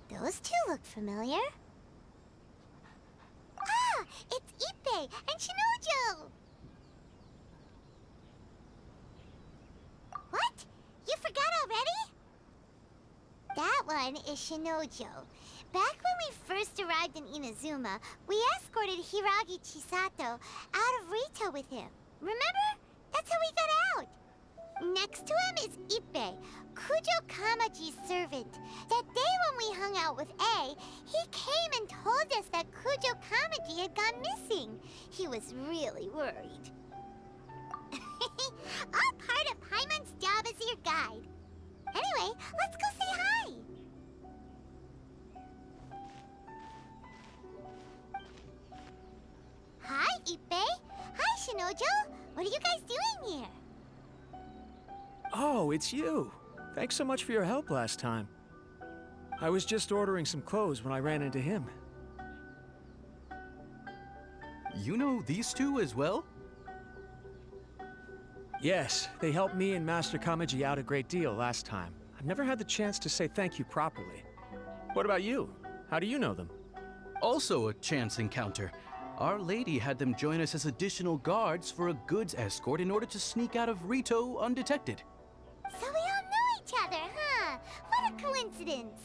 Those two look familiar. Ah! It's Ippei and Shinojo! What? You forgot already? That one is Shinojo. Back when we first arrived in Inazuma, we escorted Hiragi Chisato out of Rito with him. Remember? That's how we got out. Next to him is Ippei, Kujo Kamaji's servant. That day when we hung out with A, he came and told us that Kujo Kamaji had gone missing. He was really worried. All part of Paimon's job as your guide. Anyway, let's go say hi. Hi, Ippei. Hi, Shinojo. What are you guys doing here? Oh, it's you. Thanks so much for your help last time. I was just ordering some clothes when I ran into him. You know these two as well? Yes, they helped me and Master Kamaji out a great deal last time. I've never had the chance to say thank you properly. What about you? How do you know them? Also a chance encounter. Our lady had them join us as additional guards for a goods escort in order to sneak out of Rito undetected. So we all know each other, huh? What a coincidence.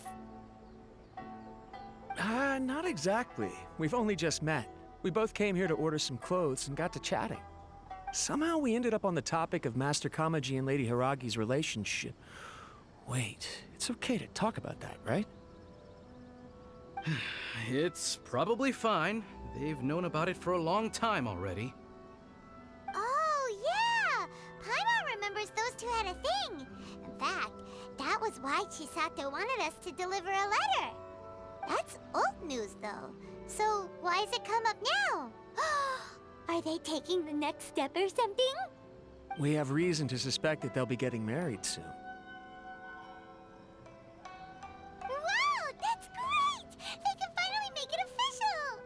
Not exactly. We've only just met. We both came here to order some clothes and got to chatting. Somehow we ended up on the topic of Master Kamaji and Lady Hiragi's relationship. Wait, it's okay to talk about that, right? It's probably fine. They've known about it for a long time already. Oh, yeah! Paimon remembers those two had a thing. In fact, that was why Chisato wanted us to deliver a letter. That's old news, though. So why has it come up now? Are they taking the next step or something? We have reason to suspect that they'll be getting married soon. Wow, that's great! They can finally make it official!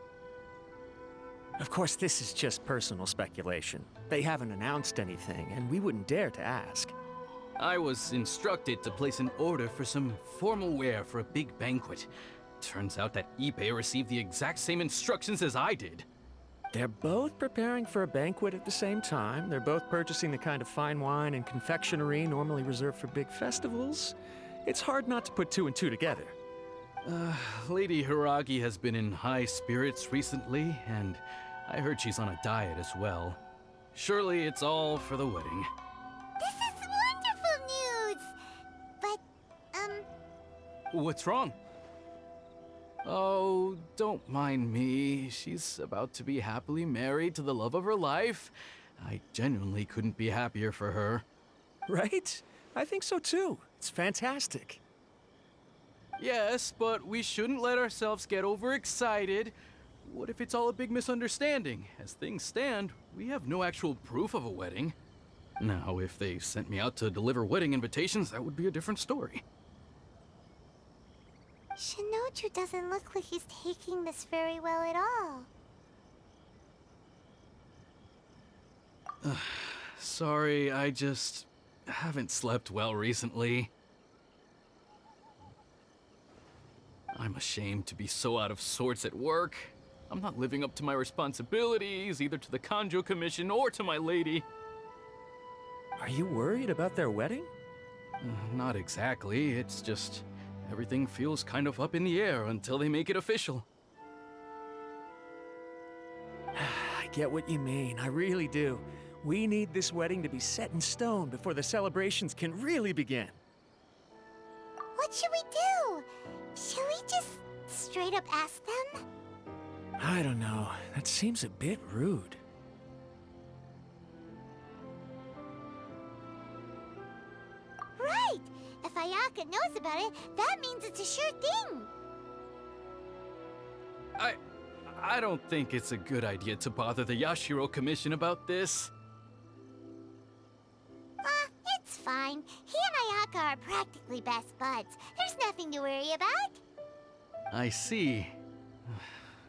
Of course, this is just personal speculation. They haven't announced anything, and we wouldn't dare to ask. I was instructed to place an order for some formal wear for a big banquet. Turns out that Ippei received the exact same instructions as I did. They're both preparing for a banquet at the same time. They're both purchasing the kind of fine wine and confectionery normally reserved for big festivals. It's hard not to put two and two together. Lady Hiragi has been in high spirits recently, and I heard she's on a diet as well. Surely it's all for the wedding. This is wonderful news! But, What's wrong? Oh, don't mind me. She's about to be happily married to the love of her life. I genuinely couldn't be happier for her. Right? I think so too. It's fantastic. Yes, but we shouldn't let ourselves get overexcited. What if it's all a big misunderstanding? As things stand, we have no actual proof of a wedding. Now, if they sent me out to deliver wedding invitations, that would be a different story. Shinoju doesn't look like he's taking this very well at all. Sorry, I just haven't slept well recently. I'm ashamed to be so out of sorts at work. I'm not living up to my responsibilities, either to the Kanjo Commission or to my lady. Are you worried about their wedding? Not exactly, it's just everything feels kind of up in the air until they make it official. I get what you mean, I really do. We need this wedding to be set in stone before the celebrations can really begin. What should we do? Should we just straight up ask them? I don't know. That seems a bit rude. Right! If Ayaka knows about it, that means it's a sure thing! I don't think it's a good idea to bother the Yashiro Commission about this. It's fine. He and Ayaka are practically best buds. There's nothing to worry about. I see.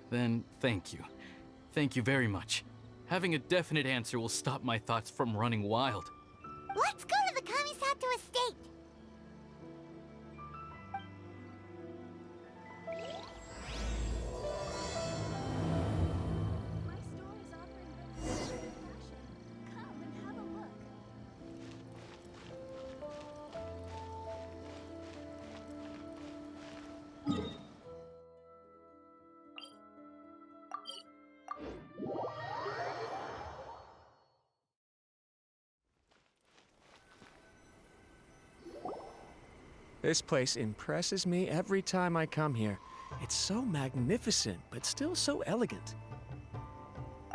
Then thank you. Thank you very much. Having a definite answer will stop my thoughts from running wild. Let's go to the Kamisato estate! This place impresses me every time I come here. It's so magnificent, but still so elegant.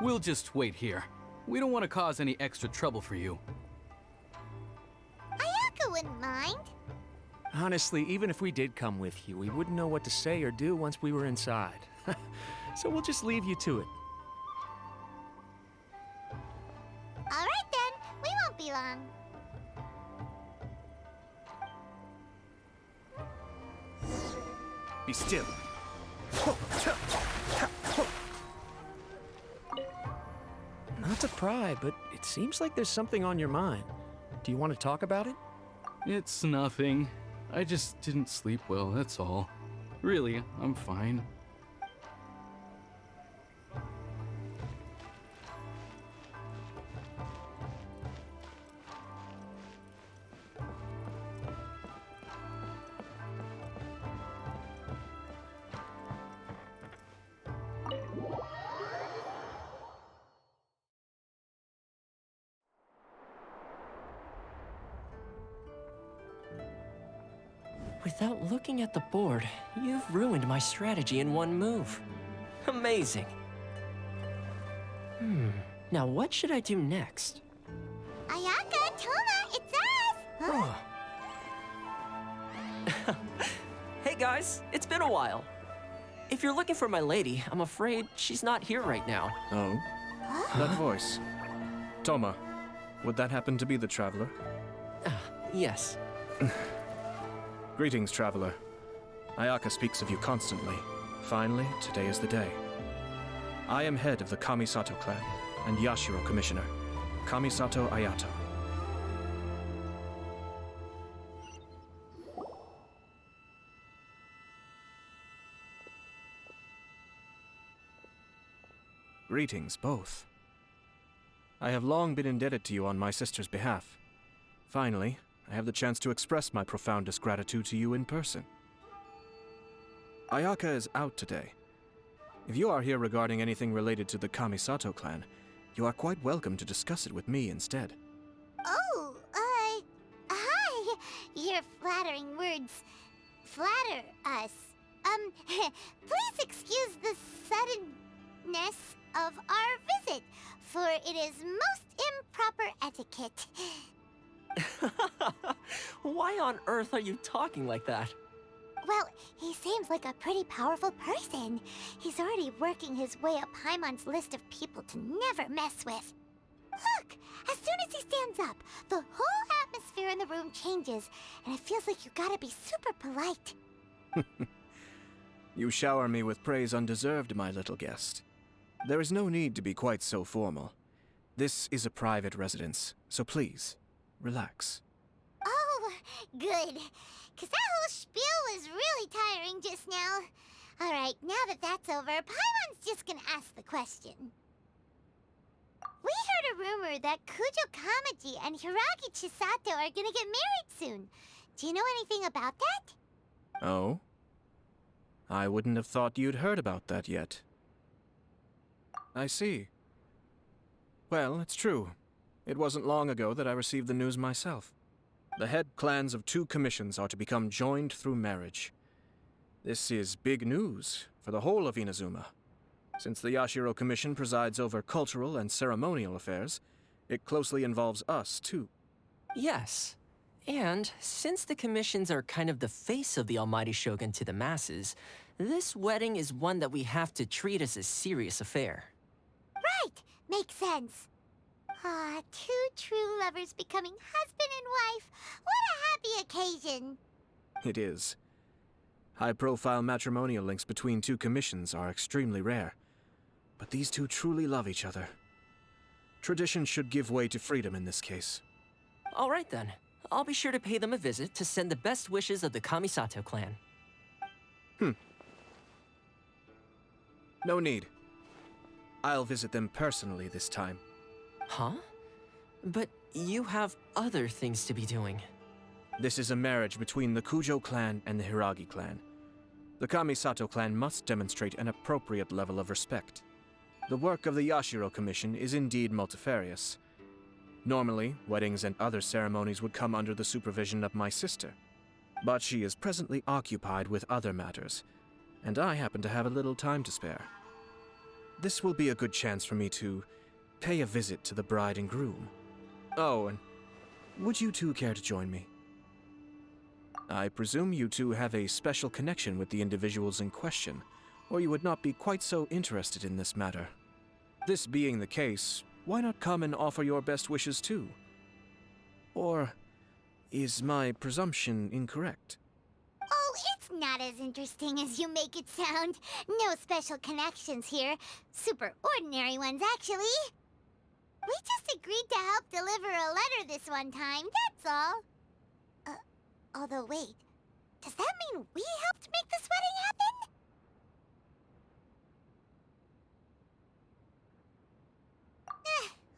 We'll just wait here. We don't want to cause any extra trouble for you. Ayaka wouldn't mind. Honestly, even if we did come with you, we wouldn't know what to say or do once we were inside. So we'll just leave you to it. All right then, we won't be long. Be still. Not to pry, but it seems like there's something on your mind. Do you want to talk about it? It's nothing. I just didn't sleep well, that's all. Really, I'm fine. Without looking at the board, you've ruined my strategy in one move. Amazing. Now what should I do next? Ayaka, Toma, it's us! Huh? Oh. Hey guys, it's been a while. If you're looking for my lady, I'm afraid she's not here right now. Oh? That voice. Toma, would that happen to be the traveler? Yes. Greetings, traveler. Ayaka speaks of you constantly. Finally, today is the day. I am head of the Kamisato clan and Yashiro commissioner, Kamisato Ayato. Greetings, both. I have long been indebted to you on my sister's behalf. Finally, I have the chance to express my profoundest gratitude to you in person. Ayaka is out today. If you are here regarding anything related to the Kamisato clan, you are quite welcome to discuss it with me instead. Oh, hi. Your flattering words flatter us. Please excuse the suddenness of our visit, for it is most improper etiquette. Why on earth are you talking like that? Well, he seems like a pretty powerful person. He's already working his way up Paimon's list of people to never mess with. Look! As soon as he stands up, the whole atmosphere in the room changes, and it feels like you gotta be super polite. You shower me with praise undeserved, my little guest. There is no need to be quite so formal. This is a private residence, so please, relax. Oh, good. 'Cause that whole spiel was really tiring just now. Alright, now that that's over, Paimon's just gonna ask the question. We heard a rumor that Kujo Kamaji and Hiragi Chisato are gonna get married soon. Do you know anything about that? Oh? I wouldn't have thought you'd heard about that yet. I see. Well, it's true. It wasn't long ago that I received the news myself. The head clans of 2 commissions are to become joined through marriage. This is big news for the whole of Inazuma. Since the Yashiro Commission presides over cultural and ceremonial affairs, it closely involves us, too. Yes. And since the commissions are kind of the face of the Almighty Shogun to the masses, this wedding is one that we have to treat as a serious affair. Right, makes sense. Ah, 2 true lovers becoming husband and wife. What a happy occasion. It is. High-profile matrimonial links between 2 commissions are extremely rare. But these 2 truly love each other. Tradition should give way to freedom in this case. All right then. I'll be sure to pay them a visit to send the best wishes of the Kamisato clan. No need. I'll visit them personally this time. Huh? But you have other things to be doing. This is a marriage between the Kujo clan and the Hiragi clan. The Kamisato clan must demonstrate an appropriate level of respect. The work of the Yashiro Commission is indeed multifarious. Normally, weddings and other ceremonies would come under the supervision of my sister. But she is presently occupied with other matters, and I happen to have a little time to spare. This will be a good chance for me to pay a visit to the bride and groom. Oh, and would you two care to join me? I presume you two have a special connection with the individuals in question, or you would not be quite so interested in this matter. This being the case, why not come and offer your best wishes too? Or is my presumption incorrect? Oh, it's not as interesting as you make it sound. No special connections here. Super ordinary ones, actually. We just agreed to help deliver a letter this one time, that's all. Although wait, does that mean we helped make this wedding happen?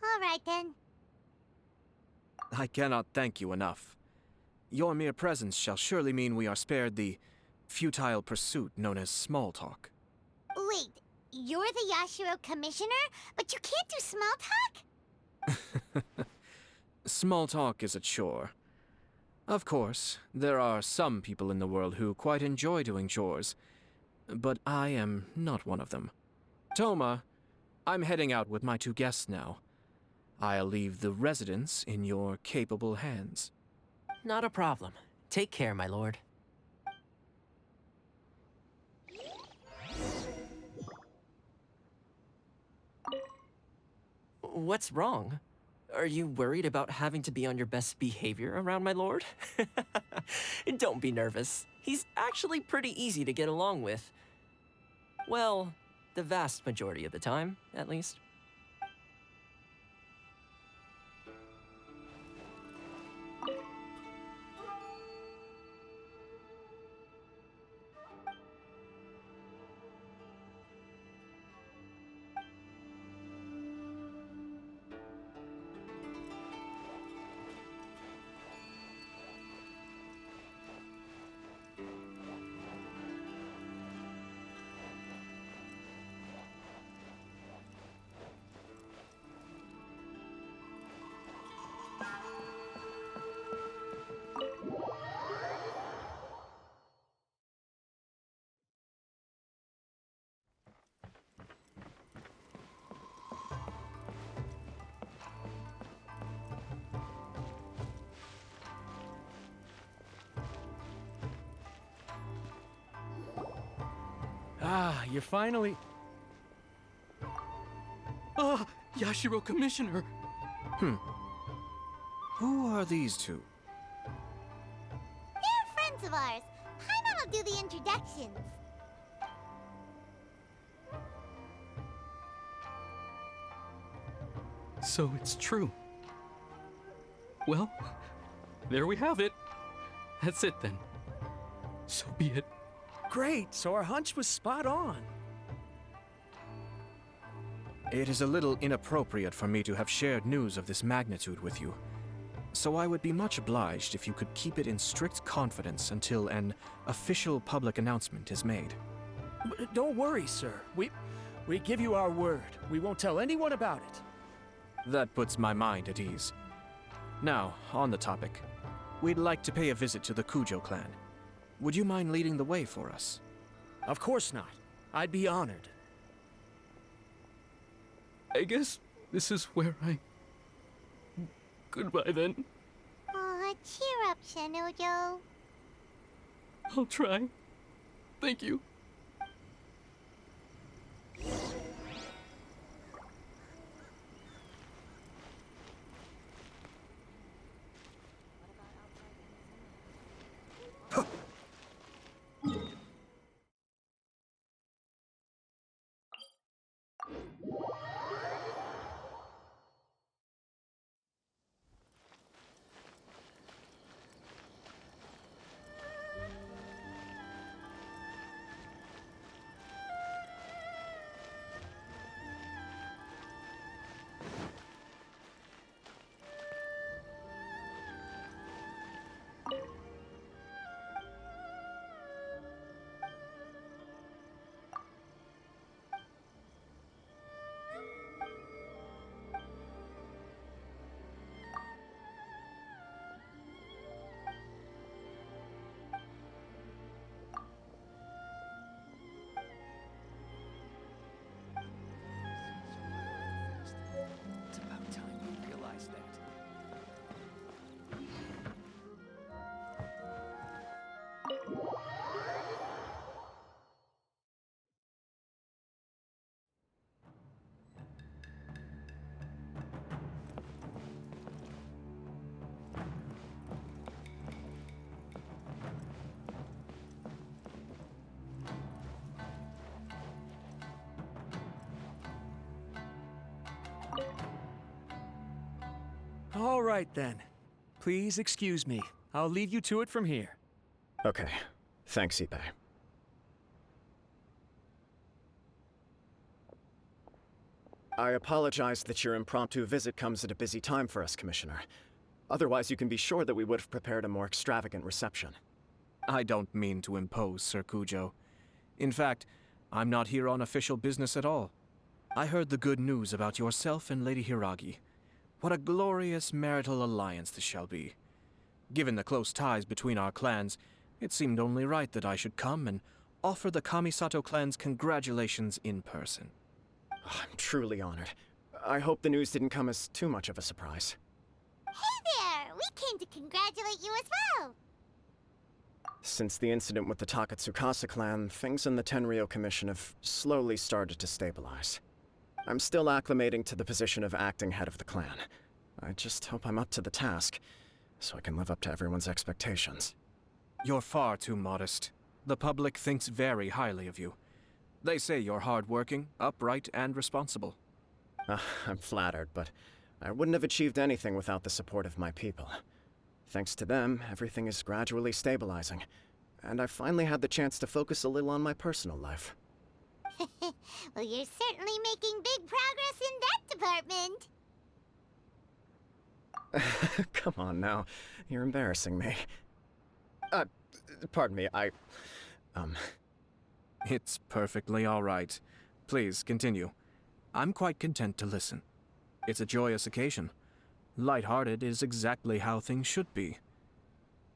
All right then. I cannot thank you enough. Your mere presence shall surely mean we are spared the futile pursuit known as small talk. Wait, you're the Yashiro commissioner, but you can't do small talk? Small talk is a chore. Of course, there are some people in the world who quite enjoy doing chores, but I am not one of them. Toma, I'm heading out with my two guests now. I'll leave the residence in your capable hands. Not a problem. Take care, my lord. What's wrong? Are you worried about having to be on your best behavior around my lord? Don't be nervous. He's actually pretty easy to get along with. Well, the vast majority of the time, at least. Ah, you're finally... Ah, Yashiro Commissioner! Who are these two? They're friends of ours. Paimon will do the introductions. So it's true. Well, there we have it. That's it then. So be it. Great, so our hunch was spot on. It is a little inappropriate for me to have shared news of this magnitude with you, so I would be much obliged if you could keep it in strict confidence until an official public announcement is made. Don't worry, sir. We give you our word. We won't tell anyone about it. That puts my mind at ease. Now, on the topic. We'd like to pay a visit to the Kujo clan. Would you mind leading the way for us? Of course not. I'd be honored. I guess this is where I... Goodbye then. Aw, cheer up, Shinojo. I'll try. Thank you. All right then. Please excuse me. I'll leave you to it from here. Okay. Thanks, Ipe. I apologize that your impromptu visit comes at a busy time for us, Commissioner. Otherwise, you can be sure that we would have prepared a more extravagant reception. I don't mean to impose, Sir Kujo. In fact, I'm not here on official business at all. I heard the good news about yourself and Lady Hiragi. What a glorious marital alliance this shall be. Given the close ties between our clans, it seemed only right that I should come and offer the Kamisato clan's congratulations in person. I'm truly honored. I hope the news didn't come as too much of a surprise. Hey there! We came to congratulate you as well! Since the incident with the Takatsukasa clan, things in the Tenryou Commission have slowly started to stabilize. I'm still acclimating to the position of acting head of the clan. I just hope I'm up to the task, so I can live up to everyone's expectations. You're far too modest. The public thinks very highly of you. They say you're hardworking, upright, and responsible. I'm flattered, but I wouldn't have achieved anything without the support of my people. Thanks to them, everything is gradually stabilizing, and I finally had the chance to focus a little on my personal life. Well, you're certainly making big progress in that department. Come on now, you're embarrassing me. Pardon me, It's perfectly all right. Please, continue. I'm quite content to listen. It's a joyous occasion. Light-hearted is exactly how things should be.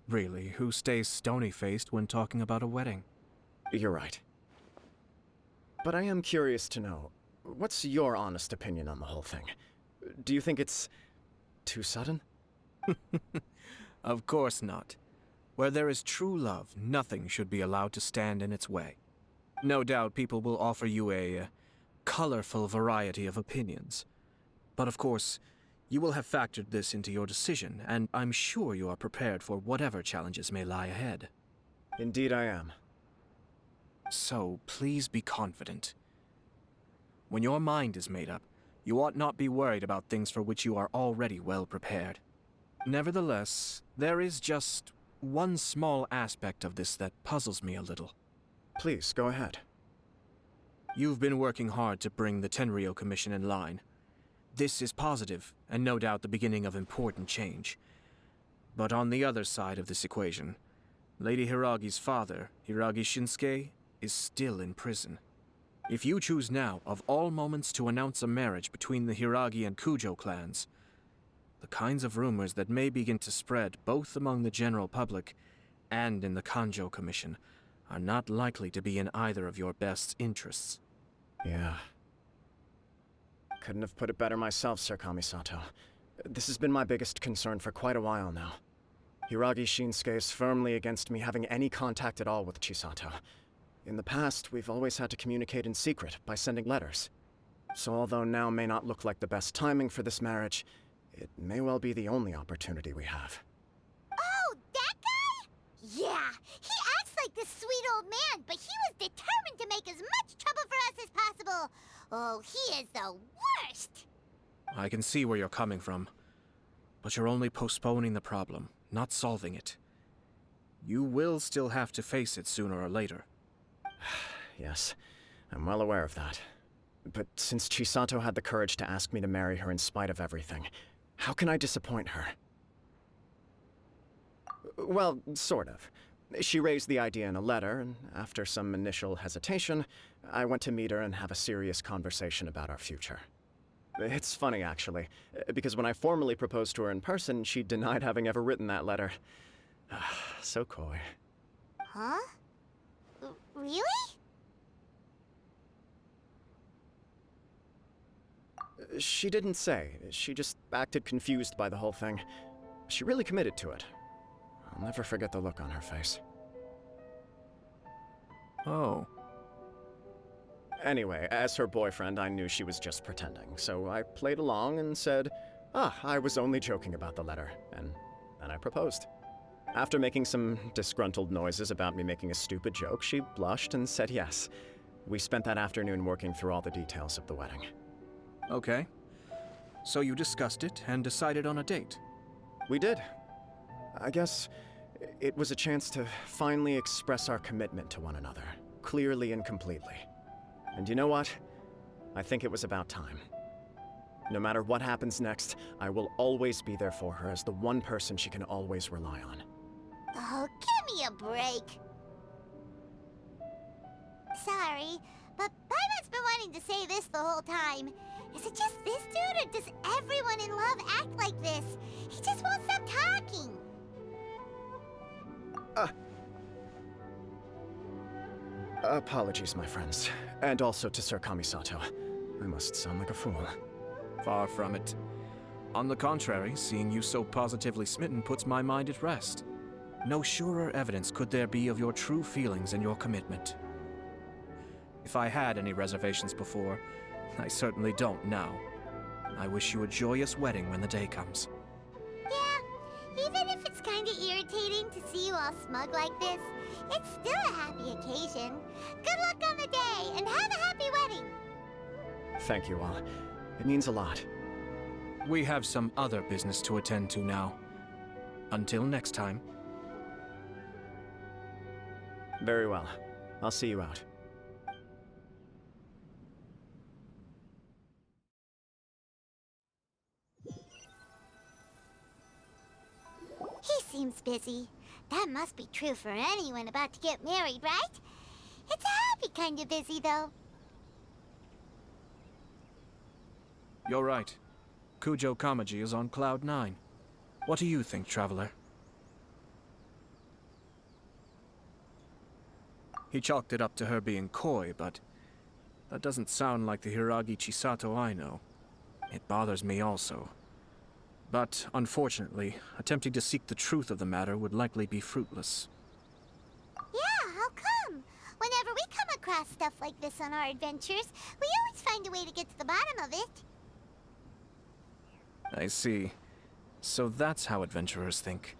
Really, who stays stony-faced when talking about a wedding? You're right. But I am curious to know, what's your honest opinion on the whole thing? Do you think it's too sudden? Of course not. Where there is true love, nothing should be allowed to stand in its way. No doubt people will offer you a colorful variety of opinions. But of course, you will have factored this into your decision, and I'm sure you are prepared for whatever challenges may lie ahead. Indeed I am. So, please be confident. When your mind is made up, you ought not be worried about things for which you are already well prepared. Nevertheless, there is just one small aspect of this that puzzles me a little. Please, go ahead. You've been working hard to bring the Tenryou Commission in line. This is positive, and no doubt the beginning of important change. But on the other side of this equation, Lady Hiragi's father, Hiragi Shinsuke, is still in prison. If you choose now, of all moments, to announce a marriage between the Hiragi and Kujo clans, the kinds of rumors that may begin to spread both among the general public and in the Kanjo Commission are not likely to be in either of your best interests. Yeah. Couldn't have put it better myself, Sir Kamisato. This has been my biggest concern for quite a while now. Hiragi Shinsuke is firmly against me having any contact at all with Chisato. In the past, we've always had to communicate in secret by sending letters. So although now may not look like the best timing for this marriage, it may well be the only opportunity we have. Oh, that guy? Yeah, he acts like this sweet old man, but he was determined to make as much trouble for us as possible. Oh, he is the worst! I can see where you're coming from, but you're only postponing the problem, not solving it. You will still have to face it sooner or later. Yes, I'm well aware of that. But since Chisato had the courage to ask me to marry her in spite of everything, how can I disappoint her? Well, sort of. She raised the idea in a letter, and after some initial hesitation, I went to meet her and have a serious conversation about our future. It's funny, actually, because when I formally proposed to her in person, she denied having ever written that letter. So coy. Huh? Really? She didn't say. She just acted confused by the whole thing. She really committed to it. I'll never forget the look on her face. Oh. Anyway, as her boyfriend, I knew she was just pretending, so I played along and said, I was only joking about the letter, and then I proposed. After making some disgruntled noises about me making a stupid joke, she blushed and said yes. We spent that afternoon working through all the details of the wedding. Okay. So you discussed it and decided on a date? We did. I guess it was a chance to finally express our commitment to one another, clearly and completely. And you know what? I think it was about time. No matter what happens next, I will always be there for her as the one person she can always rely on. Oh, give me a break. Sorry, but Paimon's been wanting to say this the whole time. Is it just this dude, or does everyone in love act like this? He just won't stop talking. Apologies, my friends. And also to Sir Kamisato. I must sound like a fool. Far from it. On the contrary, seeing you so positively smitten puts my mind at rest. No surer evidence could there be of your true feelings and your commitment. If I had any reservations before, I certainly don't now. I wish you a joyous wedding when the day comes. Yeah, even if it's kinda irritating to see you all smug like this, it's still a happy occasion. Good luck on the day, and have a happy wedding! Thank you all. It means a lot. We have some other business to attend to now. Until next time. Very well. I'll see you out. He seems busy. That must be true for anyone about to get married, right? It's a happy kind of busy, though. You're right. Kujo Kamaji is on Cloud 9. What do you think, Traveler? He chalked it up to her being coy, but that doesn't sound like the Hiragi Chisato I know. It bothers me also. But, unfortunately, attempting to seek the truth of the matter would likely be fruitless. Yeah, how come? Whenever we come across stuff like this on our adventures, we always find a way to get to the bottom of it. I see. So that's how adventurers think.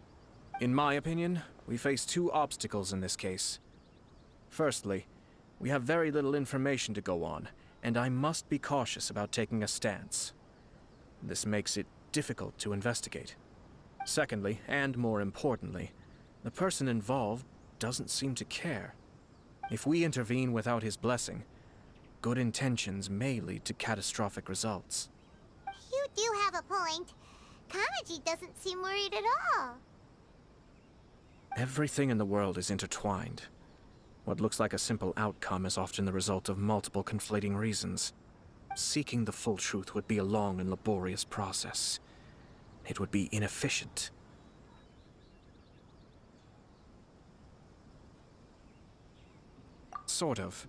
In my opinion, we face two obstacles in this case. Firstly, we have very little information to go on, and I must be cautious about taking a stance. This makes it difficult to investigate. Secondly, and more importantly, the person involved doesn't seem to care. If we intervene without his blessing, good intentions may lead to catastrophic results. You do have a point. Kamaji doesn't seem worried at all. Everything in the world is intertwined. What looks like a simple outcome is often the result of multiple conflating reasons. Seeking the full truth would be a long and laborious process. It would be inefficient. Sort of.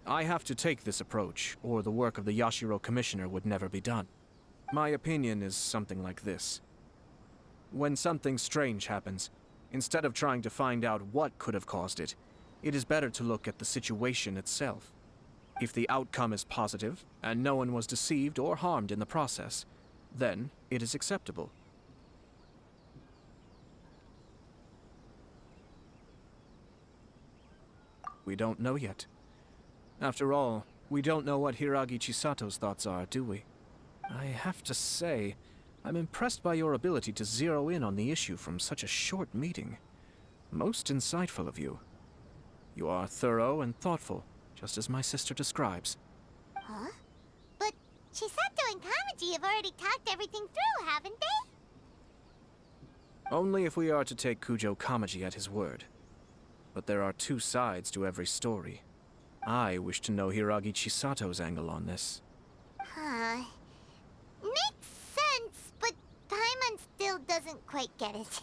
I have to take this approach, or the work of the Yashiro Commissioner would never be done. My opinion is something like this. When something strange happens, instead of trying to find out what could have caused it, it is better to look at the situation itself. If the outcome is positive, and no one was deceived or harmed in the process, then it is acceptable. We don't know yet. After all, we don't know what Hiragi Chisato's thoughts are, do we? I have to say, I'm impressed by your ability to zero in on the issue from such a short meeting. Most insightful of you. You are thorough and thoughtful, just as my sister describes. Huh? But Chisato and Kamaji have already talked everything through, haven't they? Only if we are to take Kujo Kamaji at his word. But there are two sides to every story. I wish to know Hiragi Chisato's angle on this. Huh. Makes sense, but Paimon still doesn't quite get it.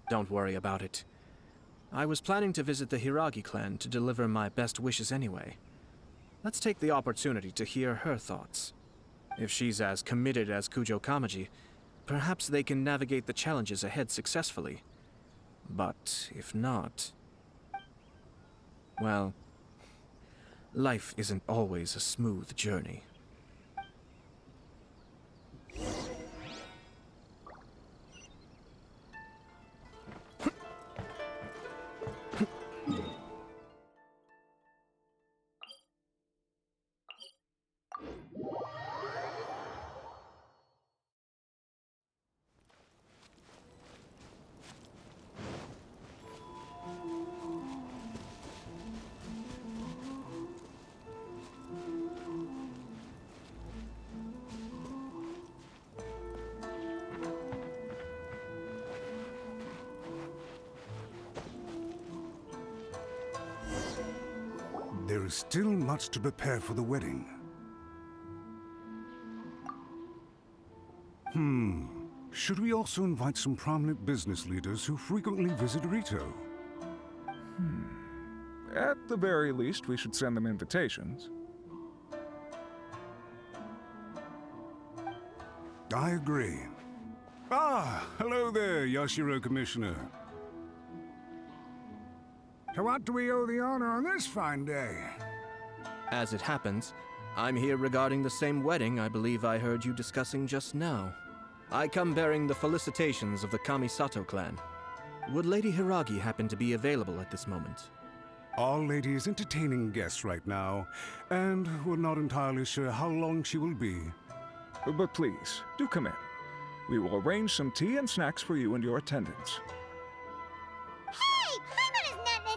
Don't worry about it. I was planning to visit the Hiragi clan to deliver my best wishes anyway. Let's take the opportunity to hear her thoughts. If she's as committed as Kujo Kamaji, perhaps they can navigate the challenges ahead successfully. But if not... well, life isn't always a smooth journey. there is still much to prepare for the wedding. Should we also invite some prominent business leaders who frequently visit Rito? At the very least, we should send them invitations. I agree. Ah, hello there, Yashiro Commissioner. To what do we owe the honor on this fine day? As it happens, I'm here regarding the same wedding I believe I heard you discussing just now. I come bearing the felicitations of the Kamisato clan. Would Lady Hiragi happen to be available at this moment? Our lady is entertaining guests right now, and we're not entirely sure how long she will be. But please, do come in. We will arrange some tea and snacks for you and your attendants. Hey, Paimon is not an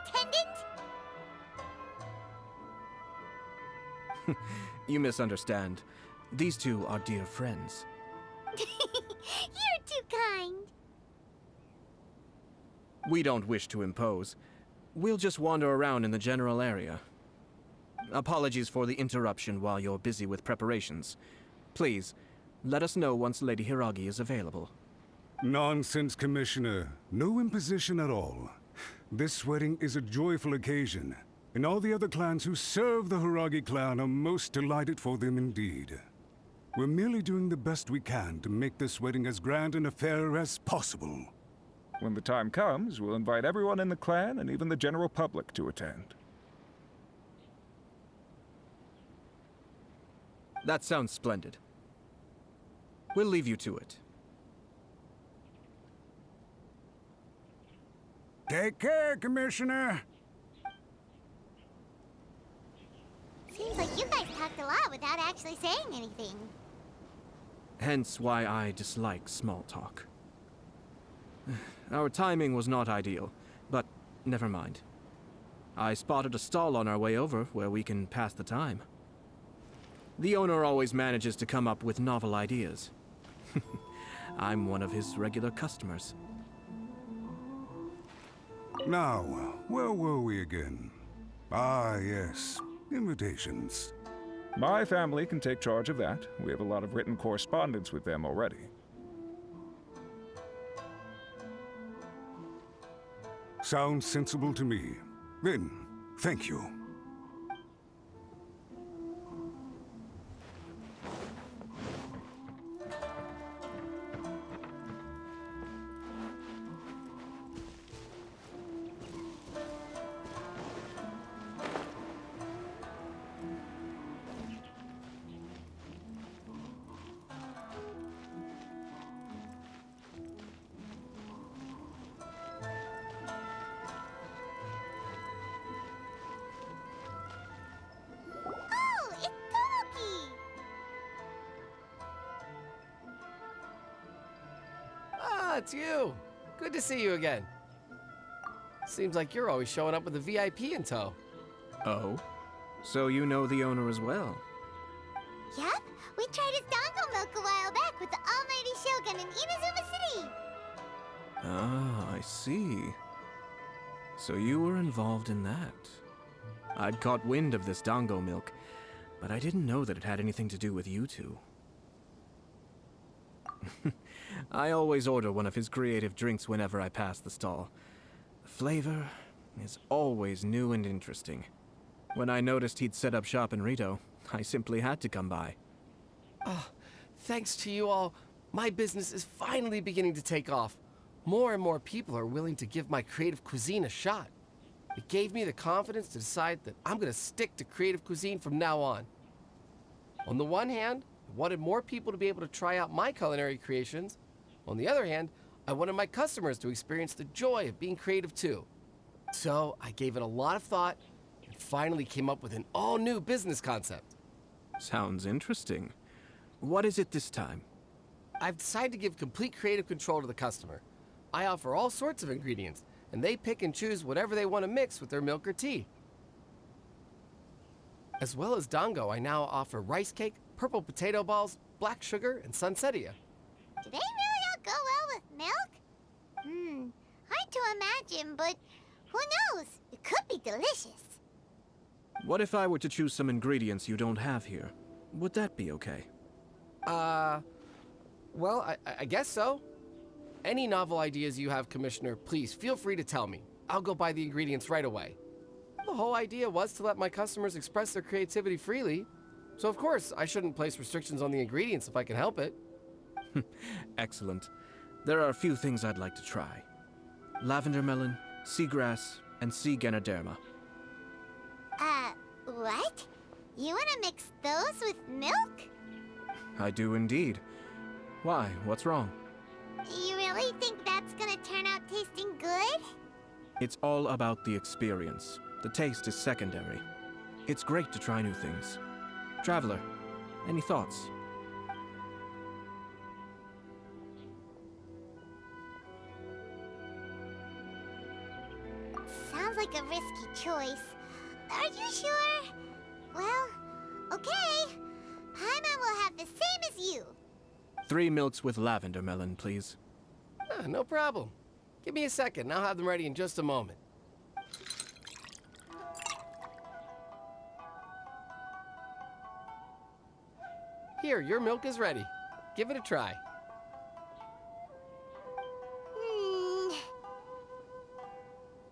attendant! You misunderstand. These two are dear friends. You're too kind. We don't wish to impose. We'll just wander around in the general area. Apologies for the interruption while you're busy with preparations. Please, let us know once Lady Hiragi is available. Nonsense, Commissioner. No imposition at all. This wedding is a joyful occasion, and all the other clans who serve the Hiragi clan are most delighted for them indeed. We're merely doing the best we can to make this wedding as grand an affair as possible. When the time comes, we'll invite everyone in the clan and even the general public to attend. That sounds splendid. We'll leave you to it. Take care, Commissioner. Seems like you guys talked a lot without actually saying anything. Hence why I dislike small talk. Our timing was not ideal, but never mind. I spotted a stall on our way over where we can pass the time. The owner always manages to come up with novel ideas. I'm one of his regular customers. Now, where were we again? Ah, yes. Invitations. My family can take charge of that. We have a lot of written correspondence with them already. Sounds sensible to me. Then, thank you. Oh, it's Tomoki! Ah, it's you. Good to see you again. Seems like you're always showing up with a VIP in tow. Oh? So you know the owner as well? Yep, we tried his dango milk a while back with the almighty Shogun in Inazuma City. Ah, I see. So you were involved in that. I'd caught wind of this dango milk, but I didn't know that it had anything to do with you two. I always order one of his creative drinks whenever I pass the stall. The flavor is always new and interesting. When I noticed he'd set up shop in Rito, I simply had to come by. Thanks to you all, my business is finally beginning to take off. More and more people are willing to give my creative cuisine a shot. It gave me the confidence to decide that I'm going to stick to creative cuisine from now on. On the one hand, I wanted more people to be able to try out my culinary creations. On the other hand, I wanted my customers to experience the joy of being creative too. So I gave it a lot of thought and finally came up with an all-new business concept. Sounds interesting. What is it this time? I've decided to give complete creative control to the customer. I offer all sorts of ingredients, and they pick and choose whatever they want to mix with their milk or tea. As well as dango, I now offer rice cake, purple potato balls, black sugar, and sunsettia. Do they really all go well with milk? Hard to imagine, but who knows? It could be delicious. What if I were to choose some ingredients you don't have here? Would that be okay? Well, I guess so. Any novel ideas you have, Commissioner, please feel free to tell me. I'll go buy the ingredients right away. The whole idea was to let my customers express their creativity freely. So of course, I shouldn't place restrictions on the ingredients if I can help it. Excellent. There are a few things I'd like to try. Lavender melon, seagrass, and sea ganoderma. What? You wanna mix those with milk? I do indeed. Why? What's wrong? You really think that's gonna turn out tasting good? It's all about the experience. The taste is secondary. It's great to try new things. Traveler, any thoughts? Sounds like a risky choice. Are you sure? Well, okay. Paimon will have the same as you. 3 milks with lavender melon, please. No problem. Give me a second, I'll have them ready in just a moment. Here, your milk is ready. Give it a try.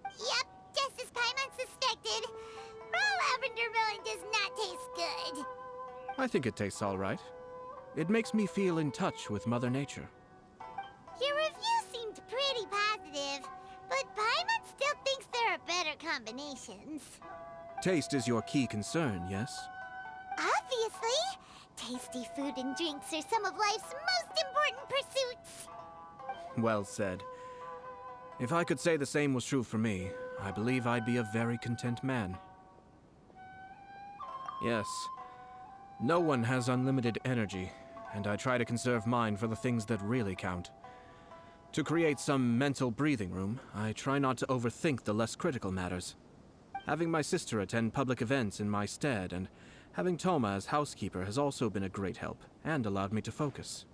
Yep, just as Paimon suspected. Raw lavender melon does not taste good. I think it tastes all right. It makes me feel in touch with Mother Nature. Your review seemed pretty positive, but Paimon still thinks there are better combinations. Taste is your key concern, yes? Obviously! Tasty food and drinks are some of life's most important pursuits. Well said. If I could say the same was true for me, I believe I'd be a very content man. Yes. No one has unlimited energy, and I try to conserve mine for the things that really count. To create some mental breathing room, I try not to overthink the less critical matters. Having my sister attend public events in my stead and having Toma as housekeeper has also been a great help and allowed me to focus.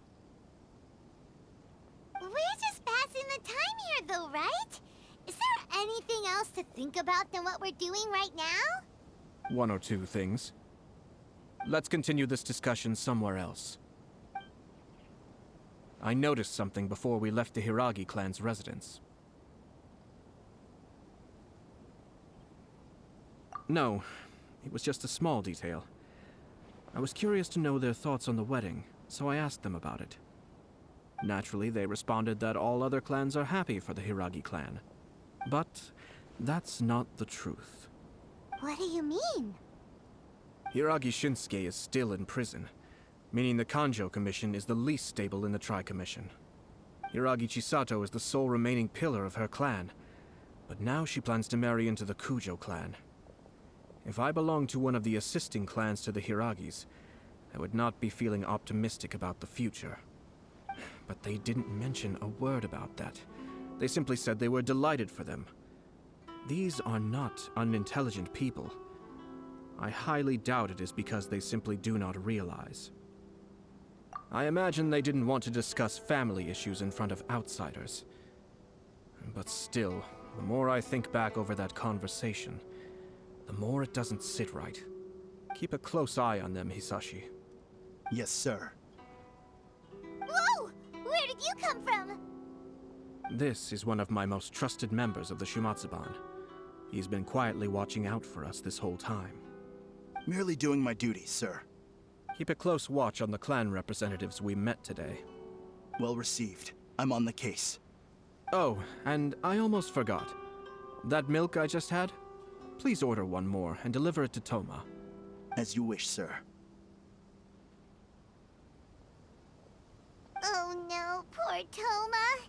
We're just passing the time here though, right? Is there anything else to think about than what we're doing right now? 1 or 2 things. Let's continue this discussion somewhere else. I noticed something before we left the Hiragi clan's residence. No, it was just a small detail. I was curious to know their thoughts on the wedding, so I asked them about it. Naturally, they responded that all other clans are happy for the Hiragi clan. But that's not the truth. What do you mean? Hiragi Shinsuke is still in prison, meaning the Kanjo Commission is the least stable in the Tri-Commission. Hiragi Chisato is the sole remaining pillar of her clan, but now she plans to marry into the Kujo clan. If I belonged to one of the assisting clans to the Hiragis, I would not be feeling optimistic about the future. But they didn't mention a word about that. They simply said they were delighted for them. These are not unintelligent people. I highly doubt it is because they simply do not realize. I imagine they didn't want to discuss family issues in front of outsiders. But still, the more I think back over that conversation, the more it doesn't sit right. Keep a close eye on them, Hisashi. Yes, sir. Whoa! Where did you come from? This is one of my most trusted members of the Shumatsuban. He's been quietly watching out for us this whole time. Merely doing my duty, sir. Keep a close watch on the clan representatives we met today. Well received. I'm on the case. Oh, and I almost forgot. That milk I just had? Please order one more and deliver it to Toma. As you wish, sir. Oh no, poor Toma.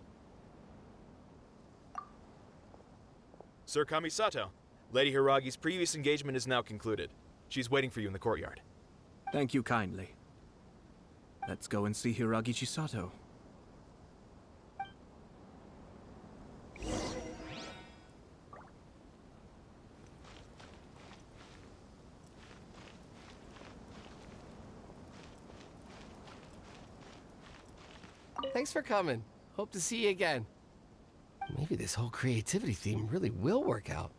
Sir Kamisato, Lady Hiragi's previous engagement is now concluded. She's waiting for you in the courtyard. Thank you kindly. Let's go and see Hiragi Chisato. Thanks for coming. Hope to see you again. Maybe this whole creativity theme really will work out.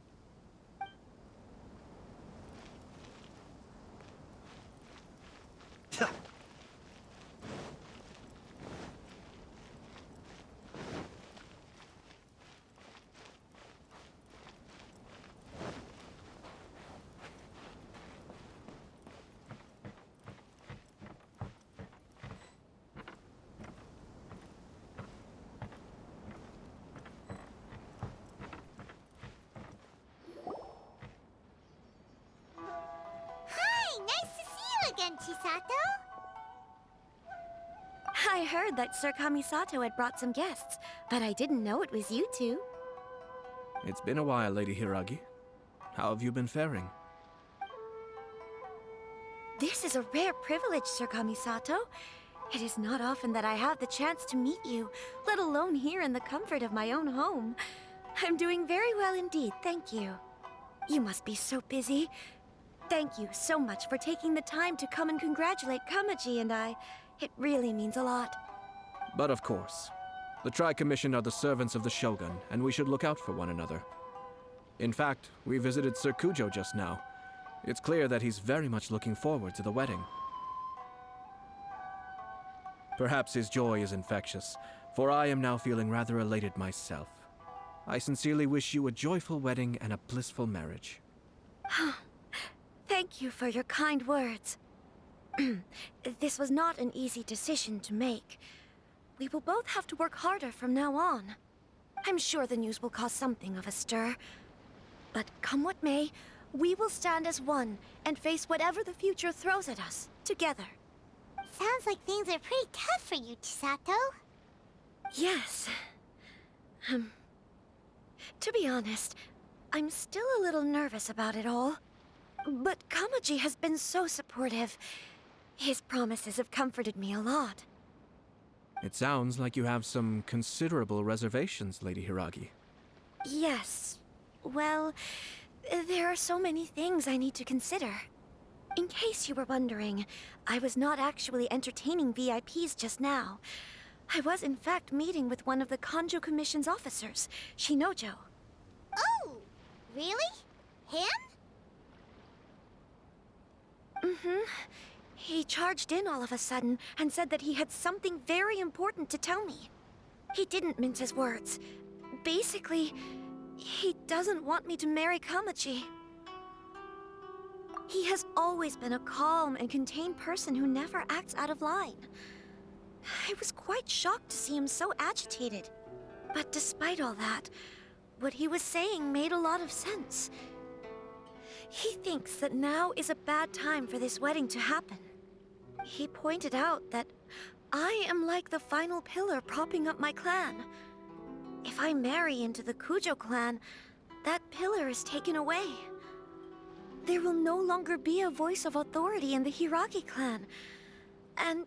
again, Chisato? I heard that Sir Kamisato had brought some guests, but I didn't know it was you two. It's been a while, Lady Hiragi. How have you been faring? This is a rare privilege, Sir Kamisato. It is not often that I have the chance to meet you, let alone here in the comfort of my own home. I'm doing very well indeed, thank you. You must be so busy. Thank you so much for taking the time to come and congratulate Kamaji and I. It really means a lot. But of course. The Tri-Commission are the servants of the Shogun, and we should look out for one another. In fact, we visited Sir Kujo just now. It's clear that he's very much looking forward to the wedding. Perhaps his joy is infectious, for I am now feeling rather elated myself. I sincerely wish you a joyful wedding and a blissful marriage. Thank you for your kind words. This was not an easy decision to make. We will both have to work harder from now on. I'm sure the news will cause something of a stir. But come what may, we will stand as one and face whatever the future throws at us, together. Sounds like things are pretty tough for you, Chisato. Yes. To be honest, I'm still a little nervous about it all. But Kamaji has been so supportive. His promises have comforted me a lot. It sounds like you have some considerable reservations, Lady Hiragi. Yes. Well, there are so many things I need to consider. In case you were wondering, I was not actually entertaining VIPs just now. I was in fact meeting with one of the Kanjo Commission's officers, Shinojo. Oh, really? Him? Mm-hmm. He charged in all of a sudden and said that he had something very important to tell me. He didn't mince his words. Basically, he doesn't want me to marry Kamaji. He has always been a calm and contained person who never acts out of line. I was quite shocked to see him so agitated. But despite all that, what he was saying made a lot of sense. He thinks that now is a bad time for this wedding to happen. He pointed out that I am like the final pillar propping up my clan. If I marry into the Kujo clan, that pillar is taken away. There will no longer be a voice of authority in the Hiragi clan. And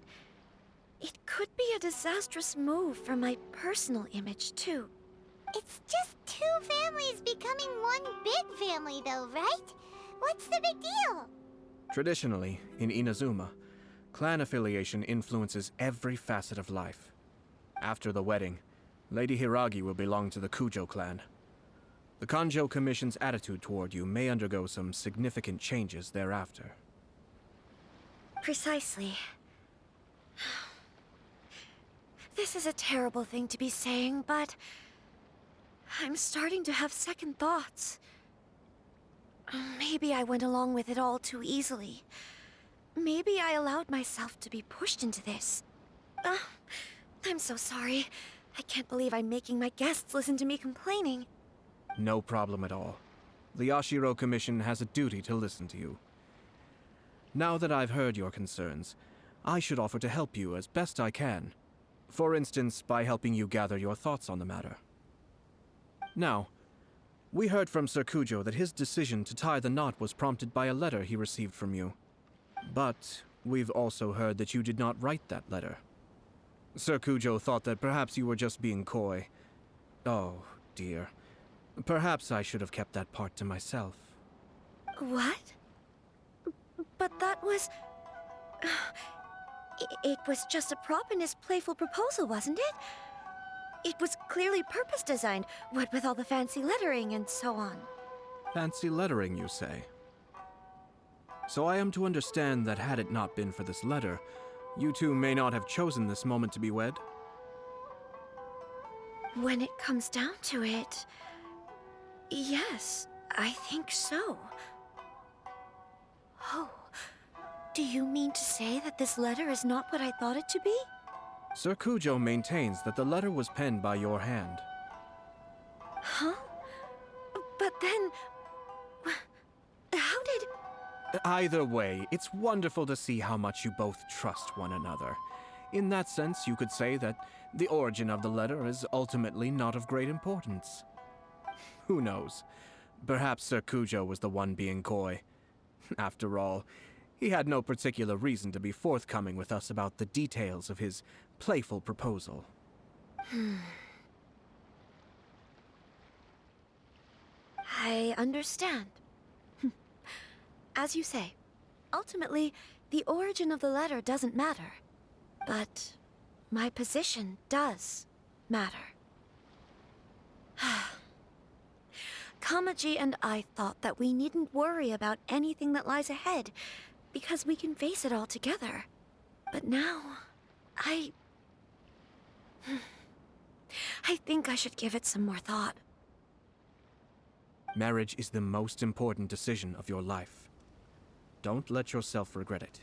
it could be a disastrous move for my personal image, too. It's just two families becoming one big family, though, right? What's the big deal? Traditionally, in Inazuma, clan affiliation influences every facet of life. After the wedding, Lady Hiragi will belong to the Kujo clan. The Kanjo Commission's attitude toward you may undergo some significant changes thereafter. Precisely. This is a terrible thing to be saying, but I'm starting to have second thoughts. Maybe I went along with it all too easily. Maybe I allowed myself to be pushed into this. I'm so sorry. I can't believe I'm making my guests listen to me complaining. No problem at all. The Yashiro Commission has a duty to listen to you. Now that I've heard your concerns, I should offer to help you as best I can. For instance, by helping you gather your thoughts on the matter. Now, we heard from Sir Kujo that his decision to tie the knot was prompted by a letter he received from you. But we've also heard that you did not write that letter. Sir Kujo thought that perhaps you were just being coy. Oh, dear. Perhaps I should have kept that part to myself. What? But that was... It was just a prop in his playful proposal, wasn't it? It was clearly purpose-designed, what with all the fancy lettering and so on. Fancy lettering, you say? So I am to understand that had it not been for this letter, you two may not have chosen this moment to be wed? When it comes down to it... yes, I think so. Oh, do you mean to say that this letter is not what I thought it to be? Sir Kujo maintains that the letter was penned by your hand. Huh? But then... how did... Either way, it's wonderful to see how much you both trust one another. In that sense, you could say that the origin of the letter is ultimately not of great importance. Who knows? Perhaps Sir Kujo was the one being coy. After all, he had no particular reason to be forthcoming with us about the details of his playful proposal. I understand. As you say, ultimately, the origin of the letter doesn't matter. But my position does matter. Kamaji and I thought that we needn't worry about anything that lies ahead, because we can face it all together. But now, I think I should give it some more thought. Marriage is the most important decision of your life. Don't let yourself regret it.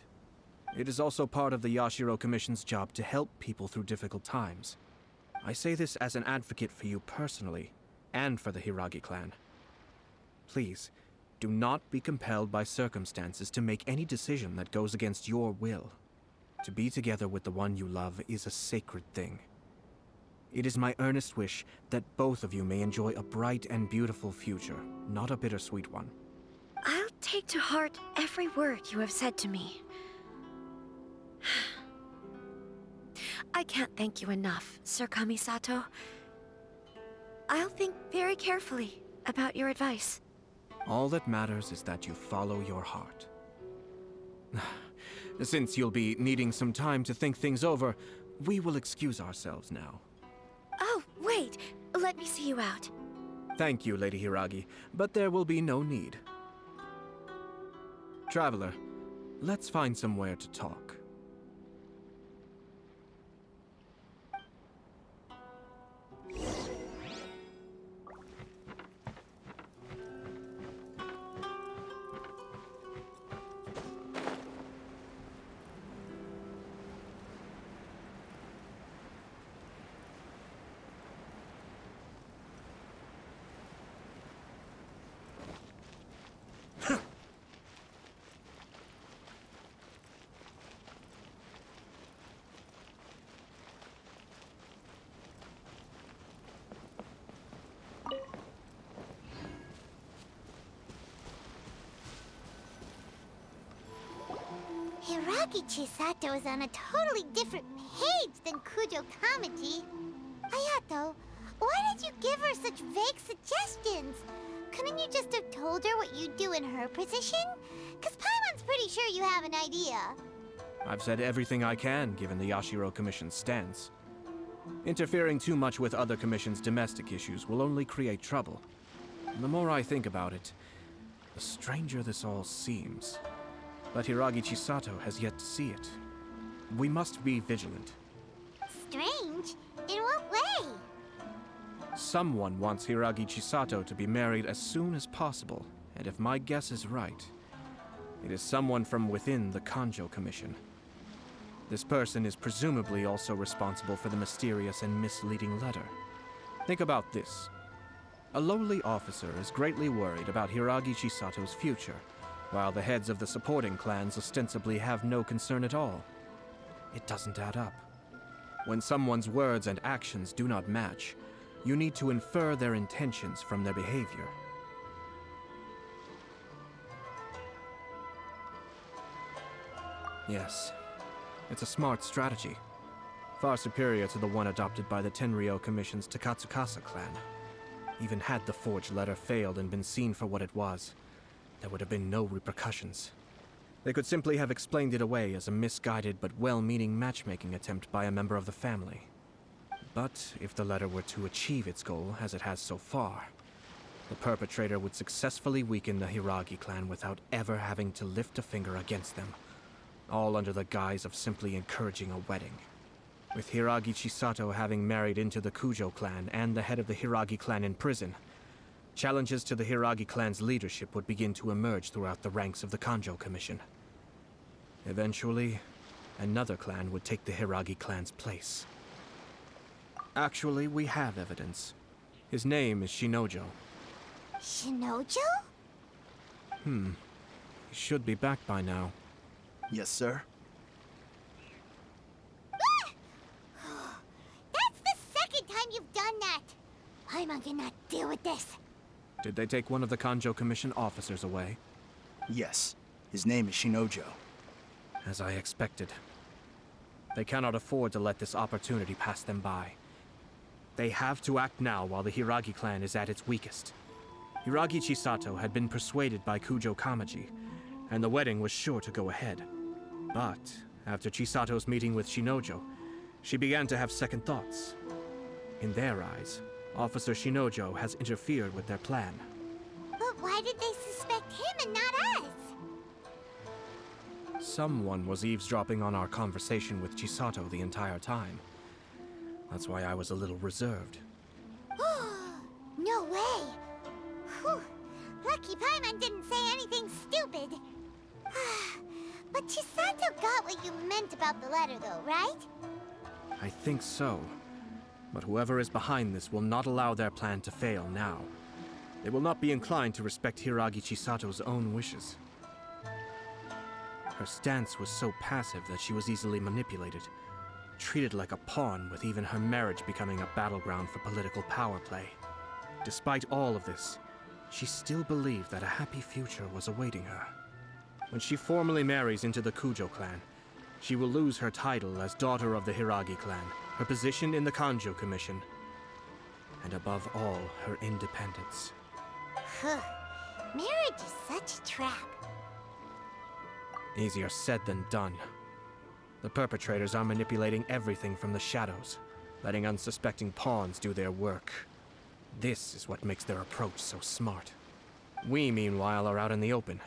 It is also part of the Yashiro Commission's job to help people through difficult times. I say this as an advocate for you personally, and for the Hiragi clan. Please, do not be compelled by circumstances to make any decision that goes against your will. To be together with the one you love is a sacred thing. It is my earnest wish that both of you may enjoy a bright and beautiful future, not a bittersweet one. I'll take to heart every word you have said to me. I can't thank you enough, Sir Kamisato. I'll think very carefully about your advice. All that matters is that you follow your heart. Since you'll be needing some time to think things over, we will excuse ourselves now. Oh, wait. Let me see you out. Thank you, Lady Hiragi, but there will be no need. Traveler, let's find somewhere to talk. Hiragi Chisato is on a totally different page than Kujo Kamaji. Ayato, why did you give her such vague suggestions? Couldn't you just have told her what you'd do in her position? 'Cause Paimon's pretty sure you have an idea. I've said everything I can, given the Yashiro Commission's stance. Interfering too much with other commissions' domestic issues will only create trouble. And the more I think about it, the stranger this all seems. But Hiragi Chisato has yet to see it. We must be vigilant. Strange? In what way? Someone wants Hiragi Chisato to be married as soon as possible, and if my guess is right, it is someone from within the Kanjo Commission. This person is presumably also responsible for the mysterious and misleading letter. Think about this. A lowly officer is greatly worried about Hiragi Chisato's future, while the heads of the supporting clans ostensibly have no concern at all. It doesn't add up. When someone's words and actions do not match, you need to infer their intentions from their behavior. Yes, it's a smart strategy. Far superior to the one adopted by the Tenryou Commission's Takatsukasa clan. Even had the forged letter failed and been seen for what it was, there would have been no repercussions. They could simply have explained it away as a misguided but well-meaning matchmaking attempt by a member of the family. But if the letter were to achieve its goal, as it has so far, the perpetrator would successfully weaken the Hiragi clan without ever having to lift a finger against them, all under the guise of simply encouraging a wedding. With Hiragi Chisato having married into the Kujo clan and the head of the Hiragi clan in prison, challenges to the Hiragi clan's leadership would begin to emerge throughout the ranks of the Kanjo Commission. Eventually, another clan would take the Hiragi clan's place. Actually, we have evidence. His name is Shinojo. Shinojo? He should be back by now. Yes, sir. That's the second time you've done that! I'm not gonna deal with this. Did they take one of the Kanjo Commission officers away? Yes. His name is Shinojo. As I expected. They cannot afford to let this opportunity pass them by. They have to act now while the Hiragi clan is at its weakest. Hiragi Chisato had been persuaded by Kujo Kamaji, and the wedding was sure to go ahead. But after Chisato's meeting with Shinojo, she began to have second thoughts. In their eyes, Officer Shinojo has interfered with their plan. But why did they suspect him and not us? Someone was eavesdropping on our conversation with Chisato the entire time. That's why I was a little reserved. No way! Whew. Lucky Paimon didn't say anything stupid. But Chisato got what you meant about the letter though, right? I think so. But whoever is behind this will not allow their plan to fail now. They will not be inclined to respect Hiragi Chisato's own wishes. Her stance was so passive that she was easily manipulated, treated like a pawn, with even her marriage becoming a battleground for political power play. Despite all of this, she still believed that a happy future was awaiting her. When she formally marries into the Kujo clan, she will lose her title as daughter of the Hiragi clan, her position in the Kanjo Commission, and above all, her independence. Marriage is such a trap. Easier said than done. The perpetrators are manipulating everything from the shadows, letting unsuspecting pawns do their work. This is what makes their approach so smart. We, meanwhile, are out in the open.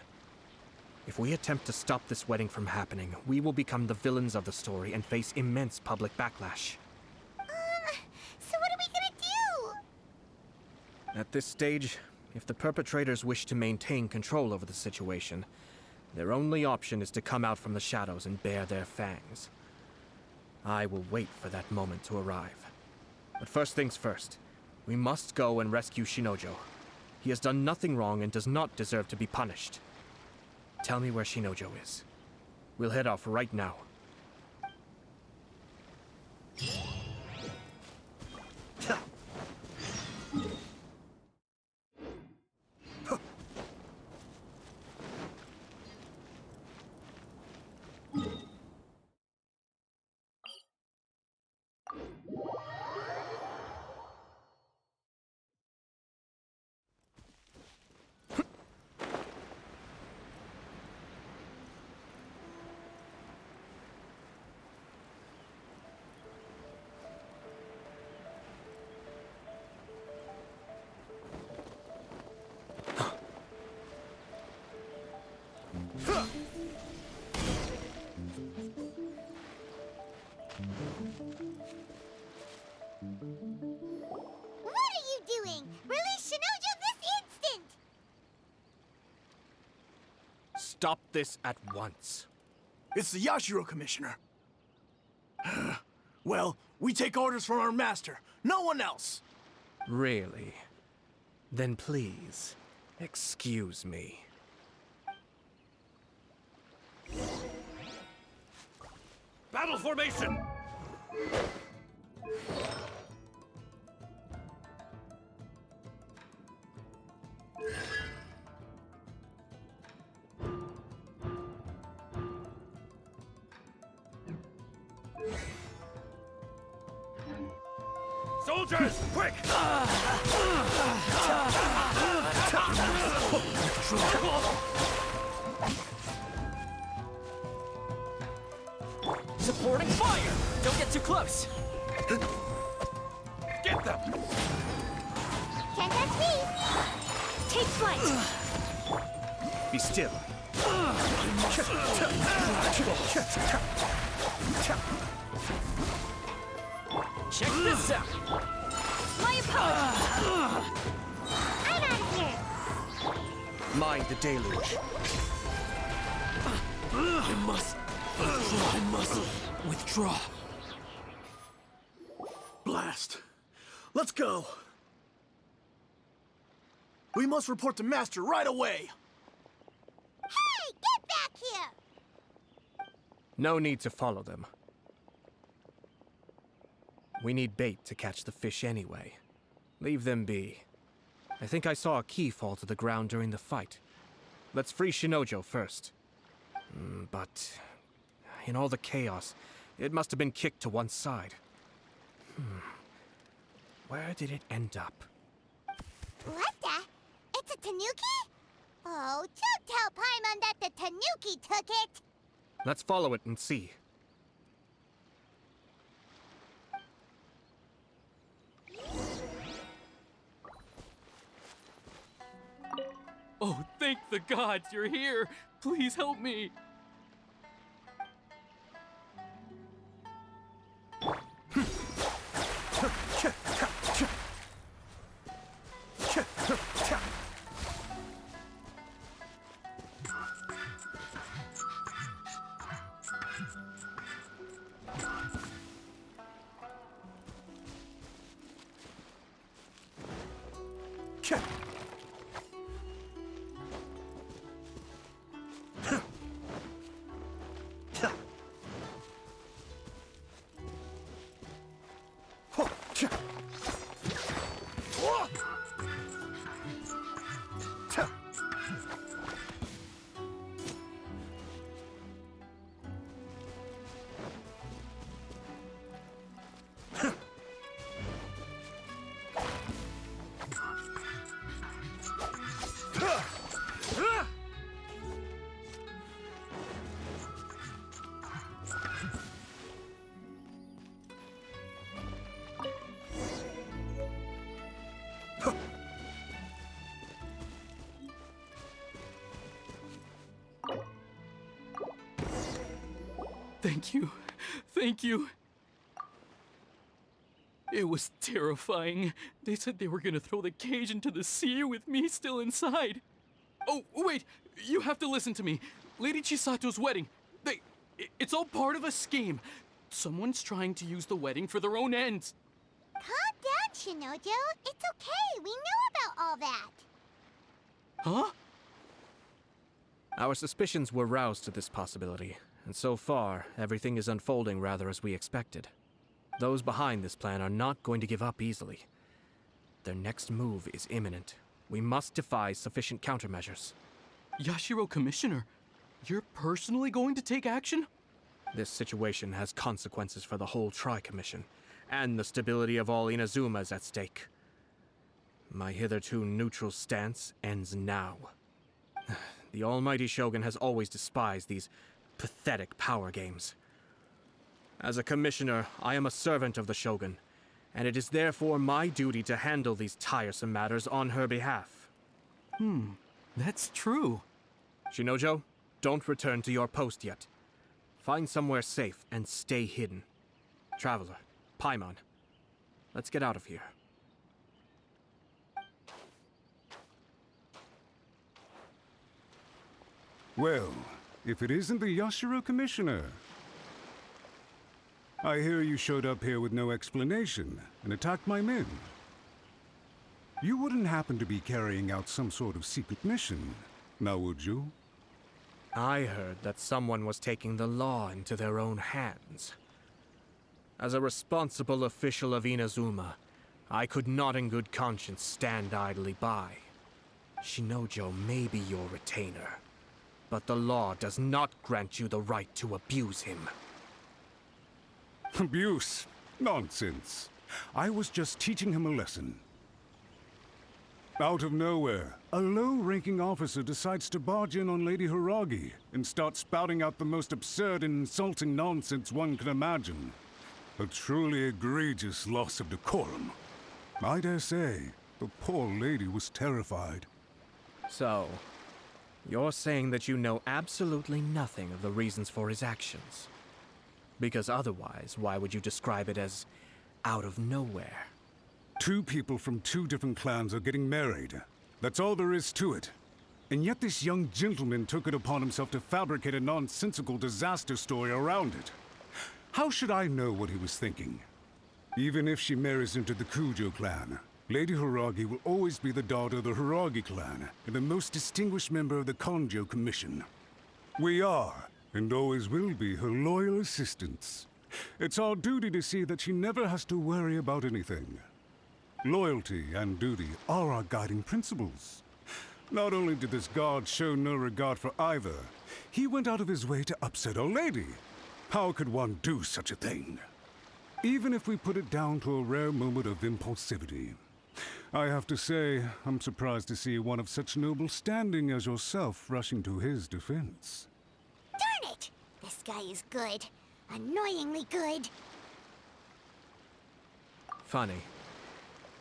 If we attempt to stop this wedding from happening, we will become the villains of the story and face immense public backlash. So what are we gonna do? At this stage, if the perpetrators wish to maintain control over the situation, their only option is to come out from the shadows and bare their fangs. I will wait for that moment to arrive. But first things first, we must go and rescue Shinojo. He has done nothing wrong and does not deserve to be punished. Tell me where Shinojo is. We'll head off right now. What are you doing? Release Shinojo this instant! Stop this at once. It's the Yashiro Commissioner. Well, we take orders from our master, no one else. Really? Then please, excuse me. Battle formation! Soldiers, quick! Supporting fire! Don't get too close! Get them! Can't touch me! Take flight! Be still. Check this out! My apologies! I'm out of here! Mind the deluge. I must withdraw. Blast. Let's go. We must report to Master right away. Hey, No need to follow them. We need bait to catch the fish anyway. Leave them be. I think I saw a key fall to the ground during the fight. Let's free Shinojo first. But in all the chaos, it must have been kicked to one side. Where did it end up? What the? It's a tanuki? Oh, don't tell Paimon that the tanuki took it! Let's follow it and see. Oh, thank the gods you're here! Please help me! Thank you. Thank you. It was terrifying. They said they were gonna throw the cage into the sea with me still inside. Oh, wait! You have to listen to me. Lady Chisato's wedding. It's all part of a scheme. Someone's trying to use the wedding for their own ends. Calm down, Shinojo. It's okay. We know about all that. Huh? Our suspicions were roused to this possibility, and so far, everything is unfolding rather as we expected. Those behind this plan are not going to give up easily. Their next move is imminent. We must devise sufficient countermeasures. Yashiro Commissioner, you're personally going to take action? This situation has consequences for the whole Tri-Commission, and the stability of all Inazuma is at stake. My hitherto neutral stance ends now. The almighty Shogun has always despised these pathetic power games. As a commissioner, I am a servant of the Shogun, and it is therefore my duty to handle these tiresome matters on her behalf. That's true. Shinojo, don't return to your post yet. Find somewhere safe and stay hidden. Traveler, Paimon, let's get out of here. Well, if it isn't the Yashiro Commissioner. I hear you showed up here with no explanation and attacked my men. You wouldn't happen to be carrying out some sort of secret mission, now would you? I heard that someone was taking the law into their own hands. As a responsible official of Inazuma, I could not in good conscience stand idly by. Shinojo may be your retainer, but the law does not grant you the right to abuse him. Abuse? Nonsense. I was just teaching him a lesson. Out of nowhere, a low-ranking officer decides to barge in on Lady Hiragi and start spouting out the most absurd and insulting nonsense one can imagine. A truly egregious loss of decorum. I dare say, the poor lady was terrified. So, you're saying that you know absolutely nothing of the reasons for his actions? Because otherwise, why would you describe it as out of nowhere? Two people from two different clans are getting married. That's all there is to it. And yet this young gentleman took it upon himself to fabricate a nonsensical disaster story around it. How should I know what he was thinking? Even if she marries into the Kujo clan, Lady Hiragi will always be the daughter of the Hiragi clan and the most distinguished member of the Konjo Commission. We are, and always will be her loyal assistants. It's our duty to see that she never has to worry about anything. Loyalty and duty are our guiding principles. Not only did this guard show no regard for either, he went out of his way to upset our lady. How could one do such a thing? Even if we put it down to a rare moment of impulsivity. I have to say, I'm surprised to see one of such noble standing as yourself rushing to his defense. Darn it! This guy is good. Annoyingly good. Funny.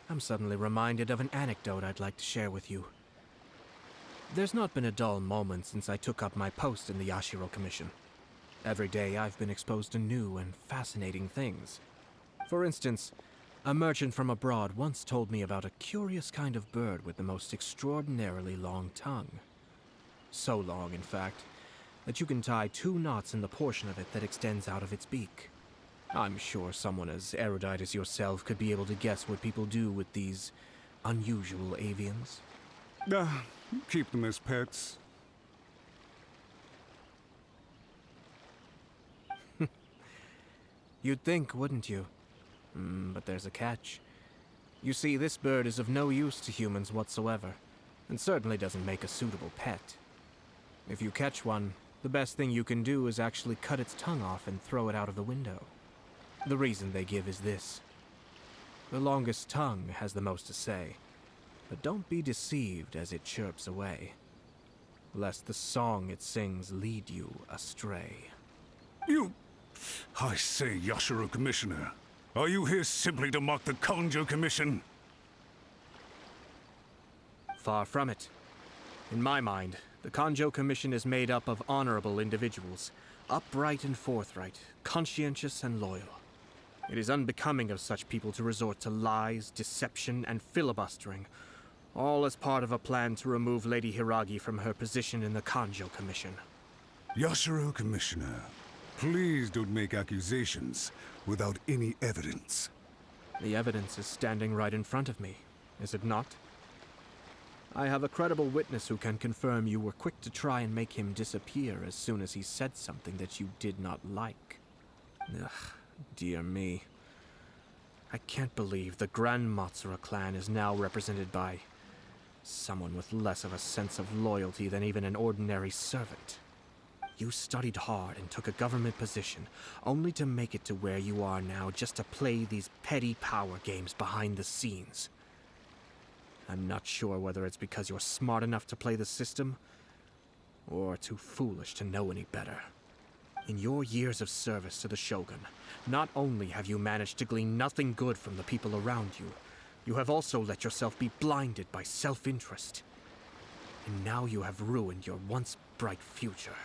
I'm suddenly reminded of an anecdote I'd like to share with you. There's not been a dull moment since I took up my post in the Yashiro Commission. Every day I've been exposed to new and fascinating things. For instance, a merchant from abroad once told me about a curious kind of bird with the most extraordinarily long tongue. So long, in fact, that you can tie 2 knots in the portion of it that extends out of its beak. I'm sure someone as erudite as yourself could be able to guess what people do with these unusual avians. Keep them as pets. You'd think, wouldn't you? But there's a catch. You see, this bird is of no use to humans whatsoever, and certainly doesn't make a suitable pet. If you catch one, the best thing you can do is actually cut its tongue off and throw it out of the window. The reason they give is this. The longest tongue has the most to say, but don't be deceived as it chirps away, lest the song it sings lead you astray. I say, Yashiro Commissioner, are you here simply to mock the Kanjo Commission? Far from it. In my mind, the Kanjo Commission is made up of honorable individuals, upright and forthright, conscientious and loyal. It is unbecoming of such people to resort to lies, deception, and filibustering, all as part of a plan to remove Lady Hiragi from her position in the Kanjo Commission. Yashiro Commissioner, please don't make accusations without any evidence. The evidence is standing right in front of me, is it not? I have a credible witness who can confirm you were quick to try and make him disappear as soon as he said something that you did not like. Ugh, dear me. I can't believe the Grand Matsura clan is now represented by someone with less of a sense of loyalty than even an ordinary servant. You studied hard and took a government position, only to make it to where you are now just to play these petty power games behind the scenes. I'm not sure whether it's because you're smart enough to play the system, or too foolish to know any better. In your years of service to the Shogun, not only have you managed to glean nothing good from the people around you, you have also let yourself be blinded by self-interest. And now you have ruined your once bright future.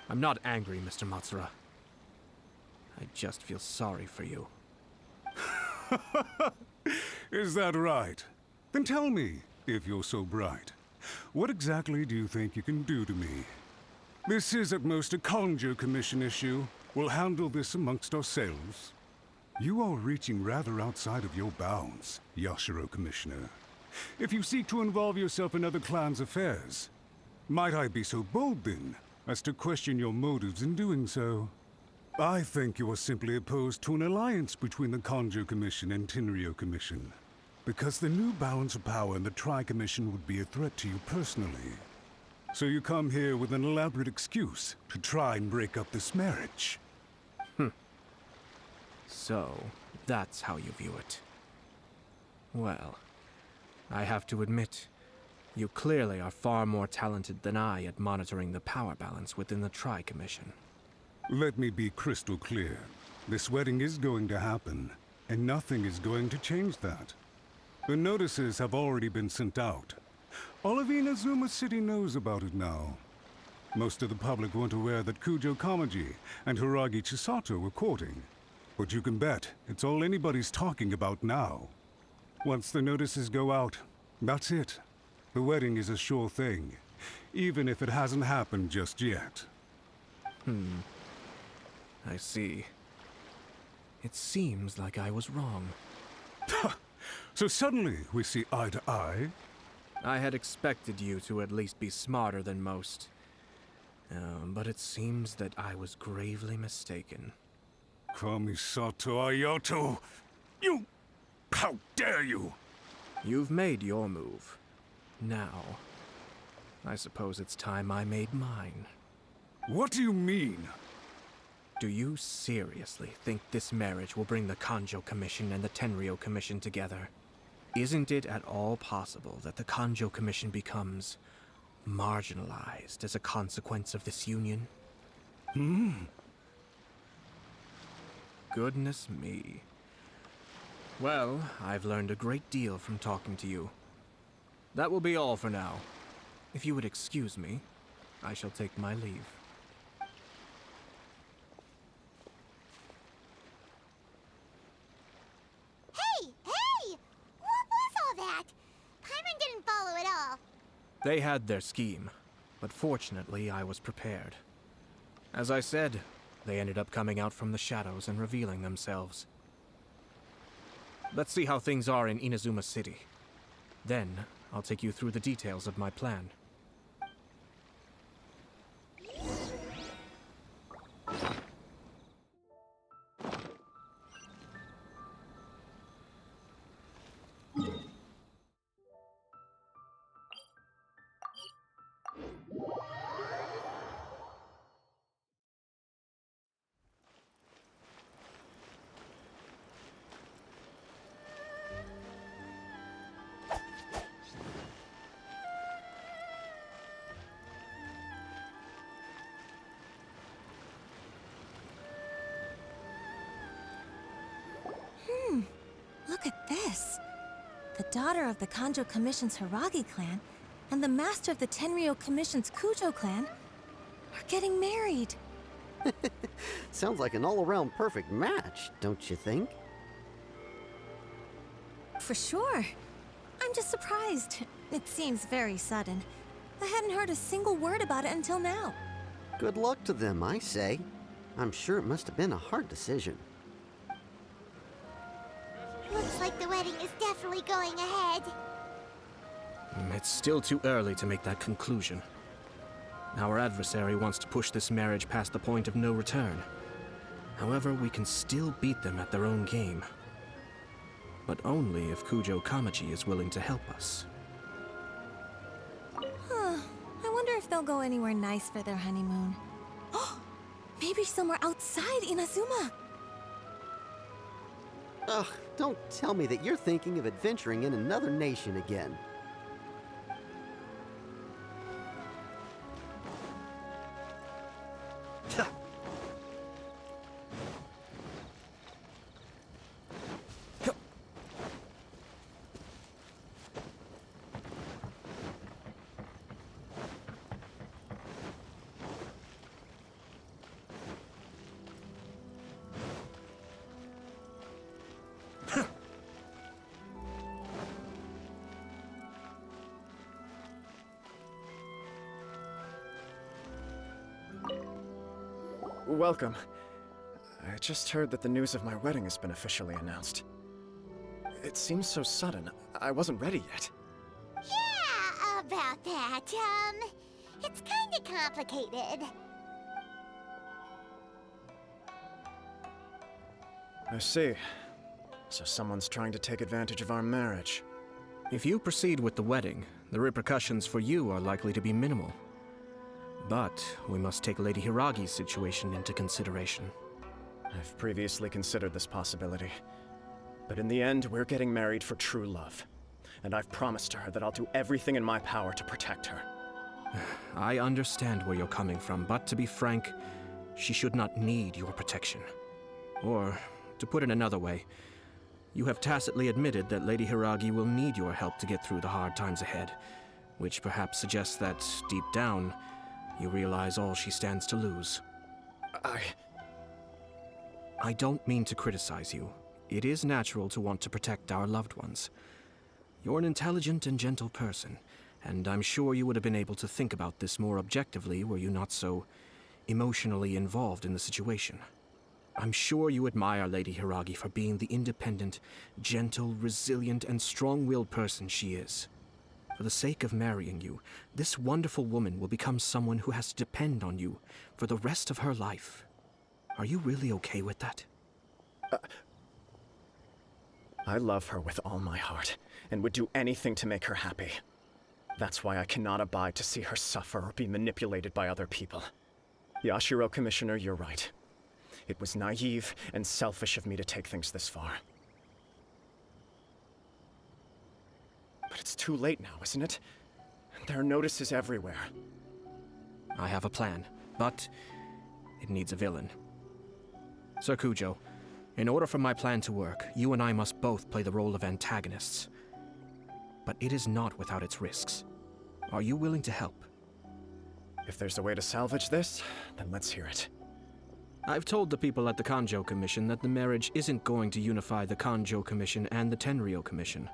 I'm not angry, Mr. Matsura. I just feel sorry for you. Is that right? Then tell me, if you're so bright, what exactly do you think you can do to me? This is at most a Kanjo Commission issue. We'll handle this amongst ourselves. You are reaching rather outside of your bounds, Yashiro Commissioner. If you seek to involve yourself in other clans' affairs, might I be so bold then, as to question your motives in doing so? I think you are simply opposed to an alliance between the Kanjo Commission and Tenryo Commission, because the new balance of power in the Tri-Commission would be a threat to you personally. So you come here with an elaborate excuse to try and break up this marriage. So, that's how you view it. Well, I have to admit, you clearly are far more talented than I at monitoring the power balance within the Tri-Commission. Let me be crystal clear. This wedding is going to happen, and nothing is going to change that. The notices have already been sent out. All of Inazuma City knows about it now. Most of the public weren't aware that Kujo Kamaji and Hiragi Chisato were courting. But you can bet it's all anybody's talking about now. Once the notices go out, that's it. The wedding is a sure thing, even if it hasn't happened just yet. I see. It seems like I was wrong. So suddenly we see eye to eye? I had expected you to at least be smarter than most. But it seems that I was gravely mistaken. Kamisato Ayato! You... How dare you! You've made your move. Now, I suppose it's time I made mine. What do you mean? Do you seriously think this marriage will bring the Kanjo Commission and the Tenryou Commission together? Isn't it at all possible that the Kanjo Commission becomes marginalized as a consequence of this union? Goodness me. Well, I've learned a great deal from talking to you. That will be all for now. If you would excuse me, I shall take my leave. Hey! What was all that? Paimon didn't follow at all. They had their scheme, but fortunately I was prepared. As I said, they ended up coming out from the shadows and revealing themselves. Let's see how things are in Inazuma City. Then, I'll take you through the details of my plan. Look at this. The daughter of the Kanjo Commission's Hiragi clan and the master of the Tenryou Commission's Kujo clan are getting married. Sounds like an all-around perfect match, don't you think? For sure. I'm just surprised. It seems very sudden. I hadn't heard a single word about it until now. Good luck to them, I say. I'm sure it must have been a hard decision. Looks like the wedding is definitely going ahead. It's still too early to make that conclusion. Our adversary wants to push this marriage past the point of no return. However, we can still beat them at their own game. But only if Kujo Kamaji is willing to help us. Huh. I wonder if they'll go anywhere nice for their honeymoon. Maybe somewhere outside Inazuma. Ugh, don't tell me that you're thinking of adventuring in another nation again. Welcome. I just heard that the news of my wedding has been officially announced. It seems so sudden. I wasn't ready yet. Yeah, about that. It's kinda complicated. I see. So someone's trying to take advantage of our marriage. If you proceed with the wedding, the repercussions for you are likely to be minimal. But we must take Lady Hiragi's situation into consideration. I've previously considered this possibility. But in the end, we're getting married for true love. And I've promised her that I'll do everything in my power to protect her. I understand where you're coming from, but to be frank, she should not need your protection. Or, to put it another way, you have tacitly admitted that Lady Hiragi will need your help to get through the hard times ahead, which perhaps suggests that, deep down, you realize all she stands to lose. I don't mean to criticize you. It is natural to want to protect our loved ones. You're an intelligent and gentle person, and I'm sure you would have been able to think about this more objectively were you not so emotionally involved in the situation. I'm sure you admire Lady Hiragi for being the independent, gentle, resilient, and strong-willed person she is. For the sake of marrying you, this wonderful woman will become someone who has to depend on you for the rest of her life. Are you really okay with that? I love her with all my heart, and would do anything to make her happy. That's why I cannot abide to see her suffer or be manipulated by other people. Yashiro, Commissioner, you're right. It was naive and selfish of me to take things this far. But it's too late now, isn't it? There are notices everywhere. I have a plan, but it needs a villain. Sir Kujo, in order for my plan to work, you and I must both play the role of antagonists. But it is not without its risks. Are you willing to help? If there's a way to salvage this, then let's hear it. I've told the people at the Kanjo Commission that the marriage isn't going to unify the Kanjo Commission and the Tenryou Commission.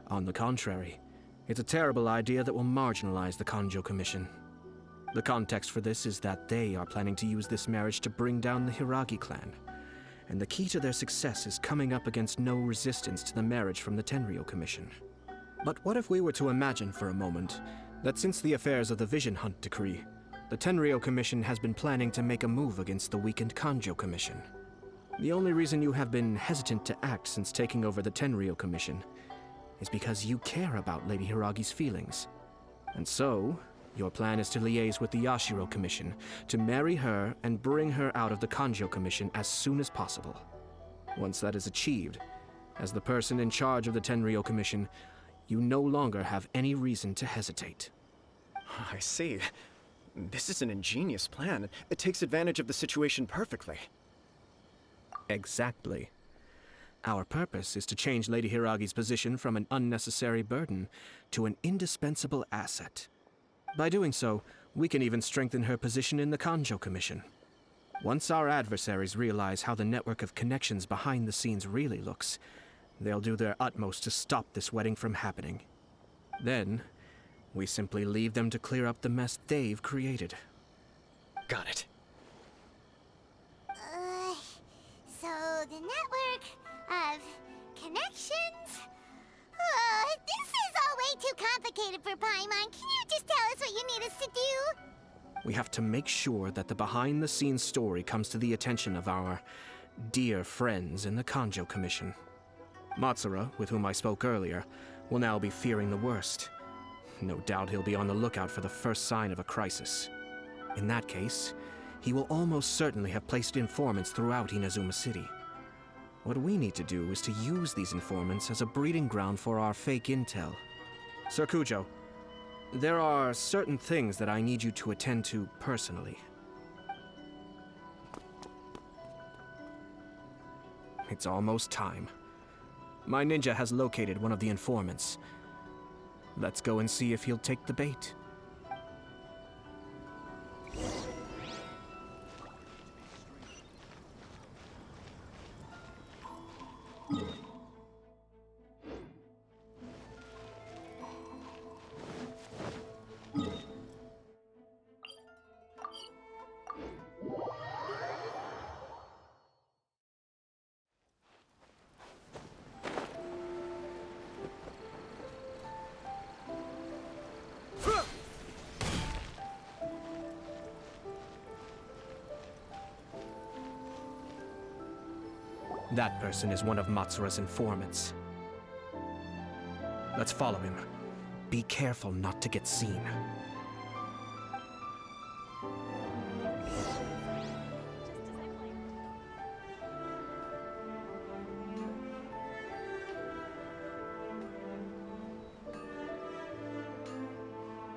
On the contrary, it's a terrible idea that will marginalize the Kanjo Commission. The context for this is that they are planning to use this marriage to bring down the Hiragi clan. And the key to their success is coming up against no resistance to the marriage from the Tenryou Commission. But what if we were to imagine for a moment that since the affairs of the Vision Hunt decree, the Tenryou Commission has been planning to make a move against the weakened Kanjo Commission? The only reason you have been hesitant to act since taking over the Tenryou Commission is because you care about Lady Hiragi's feelings. And so, your plan is to liaise with the Yashiro Commission, to marry her and bring her out of the Kanjo Commission as soon as possible. Once that is achieved, as the person in charge of the Tenryou Commission, you no longer have any reason to hesitate. I see. This is an ingenious plan. It takes advantage of the situation perfectly. Exactly. Our purpose is to change Lady Hiragi's position from an unnecessary burden to an indispensable asset. By doing so, we can even strengthen her position in the Kanjo Commission. Once our adversaries realize how the network of connections behind the scenes really looks, they'll do their utmost to stop this wedding from happening. Then, we simply leave them to clear up the mess they've created. Got it. So the network of connections? This is all way too complicated for Paimon. Can you just tell us what you need us to do? We have to make sure that the behind-the-scenes story comes to the attention of our dear friends in the Kanjo Commission. Matsura, with whom I spoke earlier, will now be fearing the worst. No doubt he'll be on the lookout for the first sign of a crisis. In that case, he will almost certainly have placed informants throughout Inazuma City. What we need to do is to use these informants as a breeding ground for our fake intel. Sir Kujo, there are certain things that I need you to attend to personally. It's almost time. My ninja has located one of the informants. Let's go and see if he'll take the bait. That person is one of Matsura's informants. Let's follow him. Be careful not to get seen.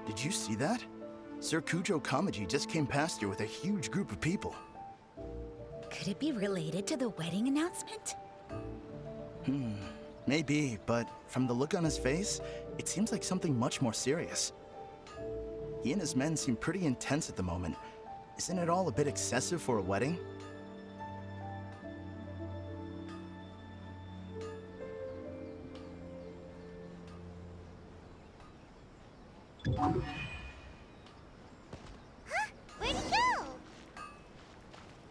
Did you see that? Sir Kujo Kamaji just came past here with a huge group of people. Could it be related to the wedding announcement? Maybe, but from the look on his face, it seems like something much more serious. He and his men seem pretty intense at the moment. Isn't it all a bit excessive for a wedding? Where'd he go?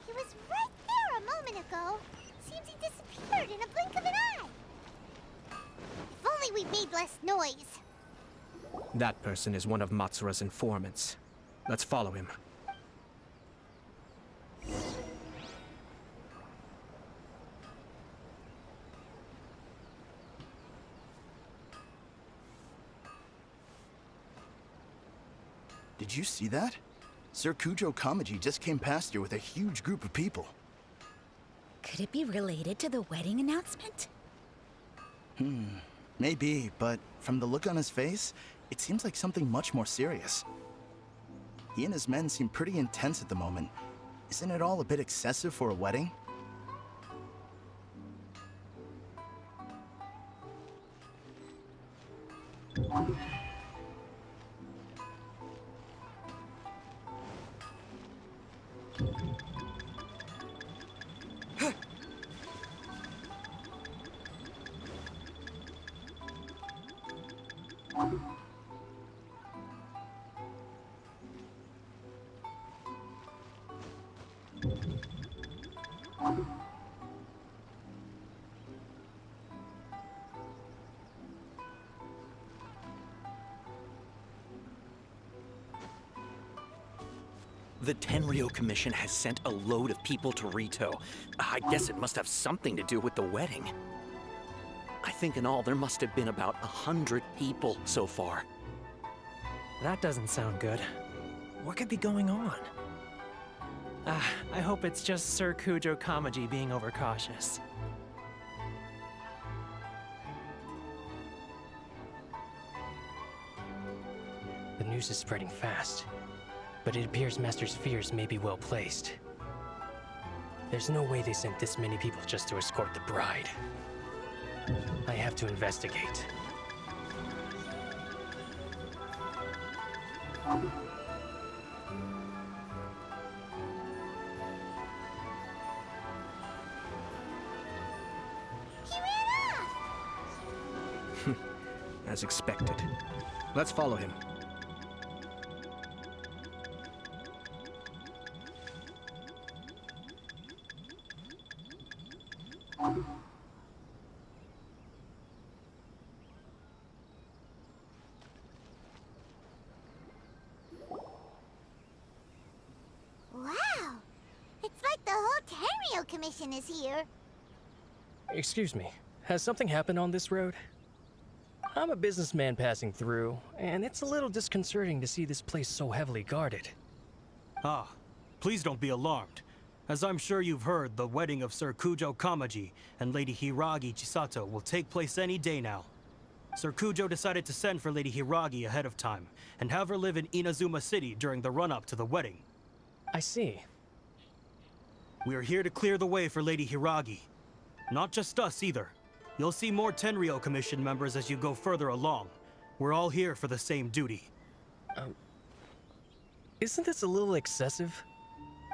He was right there a moment ago. Seems he disappeared in a blink of an eye. If only we made less noise. noise. That person is one of Matsura's informants. Let's follow him. Did you see that? Sir Kujo Kamaji just came past here with a huge group of people. Could it be related to the wedding announcement? Maybe, but from the look on his face, it seems like something much more serious. He and his men seem pretty intense at the moment. Isn't it all a bit excessive for a wedding? The Tenryo Commission has sent a load of people to Rito. I guess it must have something to do with the wedding. I think in all there must have been about 100 people so far. That doesn't sound good. What could be going on? I hope it's just Sir Kujo Kamaji being overcautious. The news is spreading fast, but it appears Master's fears may be well placed. There's no way they sent this many people just to escort the bride. I have to investigate. As expected. Let's follow him. Wow! It's like the whole Tenryo Commission is here. Excuse me, has something happened on this road? I'm a businessman passing through, and it's a little disconcerting to see this place so heavily guarded. Ah, please don't be alarmed. As I'm sure you've heard, the wedding of Sir Kujo Kamaji and Lady Hiragi Chisato will take place any day now. Sir Kujo decided to send for Lady Hiragi ahead of time, and have her live in Inazuma City during the run-up to the wedding. I see. We are here to clear the way for Lady Hiragi. Not just us either. You'll see more Tenryo Commission members as you go further along. We're all here for the same duty. Isn't this a little excessive?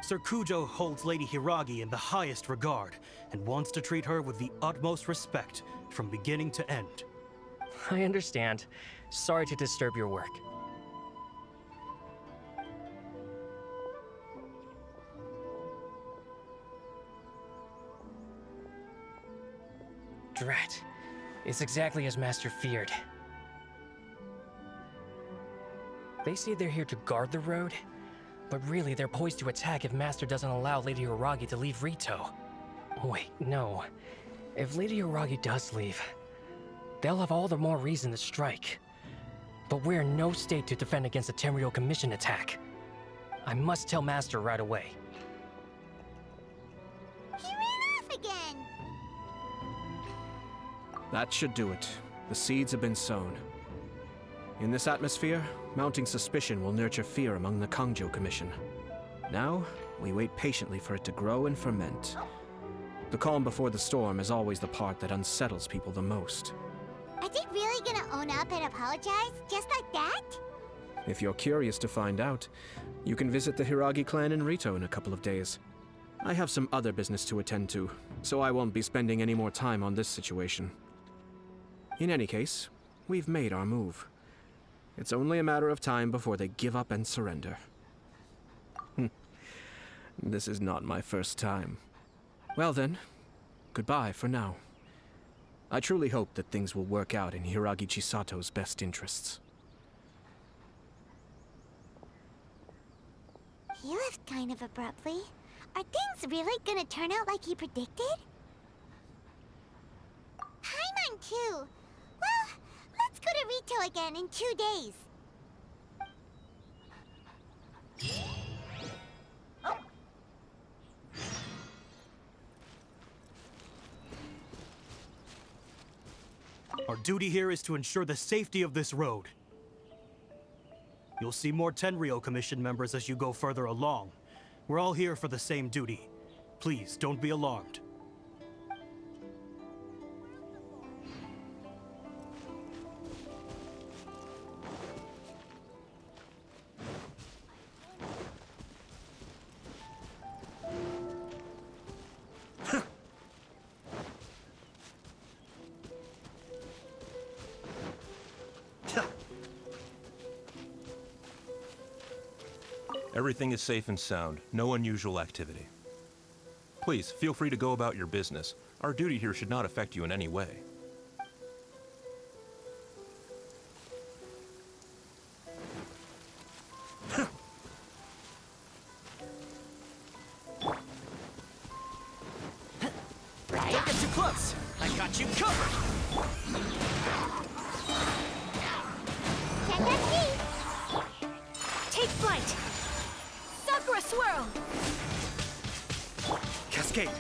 Sir Kujo holds Lady Hiragi in the highest regard, and wants to treat her with the utmost respect, from beginning to end. I understand. Sorry to disturb your work. Drat. It's exactly as Master feared. They say they're here to guard the road, but really they're poised to attack if Master doesn't allow Lady Hiragi to leave Rito. Wait, no. If Lady Hiragi does leave, they'll have all the more reason to strike. But we're in no state to defend against a Tenryo Commission attack. I must tell Master right away. He ran off again! That should do it. The seeds have been sown. In this atmosphere, mounting suspicion will nurture fear among the Kangjo Commission. Now, we wait patiently for it to grow and ferment. The calm before the storm is always the part that unsettles people the most. Are they really gonna own up and apologize, just like that? If you're curious to find out, you can visit the Hiragi clan in Rito in a couple of days. I have some other business to attend to, so I won't be spending any more time on this situation. In any case, we've made our move. It's only a matter of time before they give up and surrender. This is not my first time. Well then, goodbye for now. I truly hope that things will work out in Hiragi Chisato's best interests. He left kind of abruptly. Are things really gonna turn out like he predicted? Paimon too. Well, let's go to Rito again in 2 days. Our duty here is to ensure the safety of this road. You'll see more Tenryou Commission members as you go further along. We're all here for the same duty. Please, don't be alarmed. Everything is safe and sound. No unusual activity. Please, feel free to go about your business. Our duty here should not affect you in any way. Don't get too close! I got you covered! Can't catch me! Take flight! Sakura swirl! Cascade!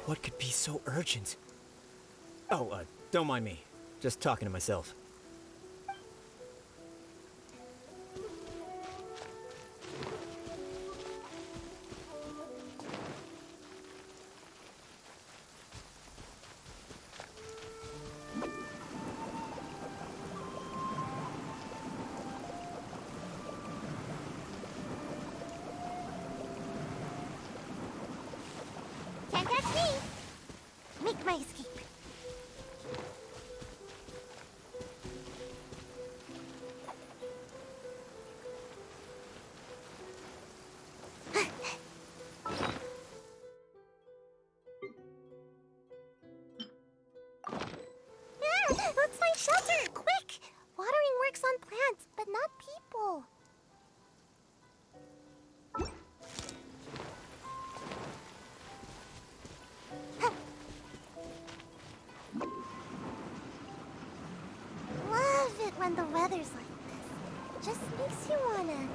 What could be so urgent? Oh, don't mind me. Just talking to myself. Can't catch me! Make my escape. Let's find shelter! Quick! Watering works on plants, but not people. Love it when the weather's like this. Just makes you wanna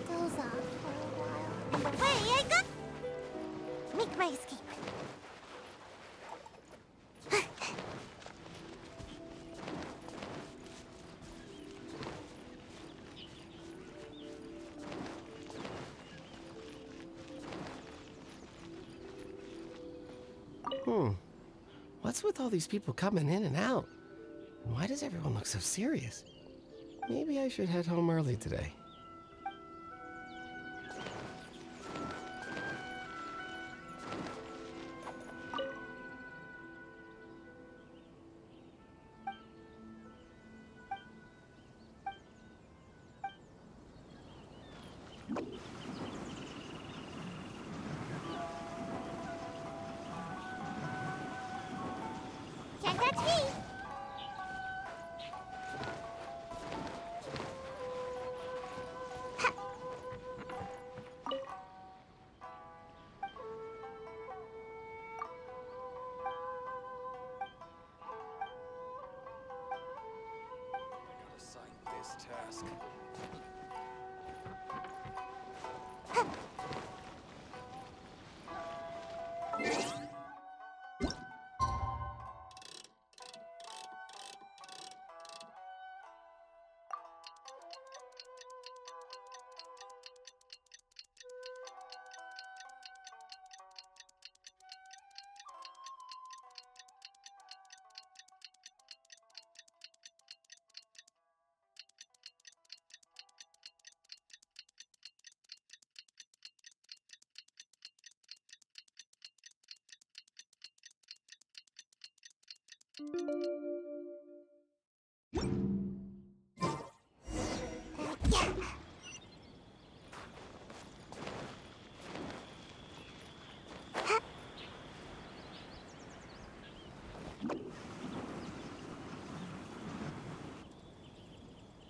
doze off for a while. And away I go! Make my escape. What's with all these people coming in and out? And why does everyone look so serious? Maybe I should head home early today. Can't catch me! tedious task.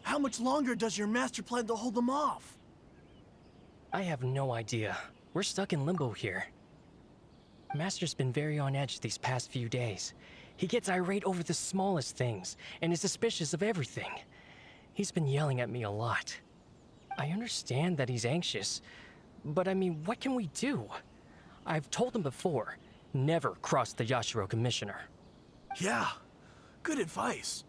How much longer does your master plan to hold them off? I have no idea. We're stuck in limbo here. Master's been very on edge these past few days. He gets irate over the smallest things and is suspicious of everything. He's been yelling at me a lot. I understand that he's anxious, but I mean, what can we do? I've told him before, never cross the Yashiro Commissioner. Yeah, good advice.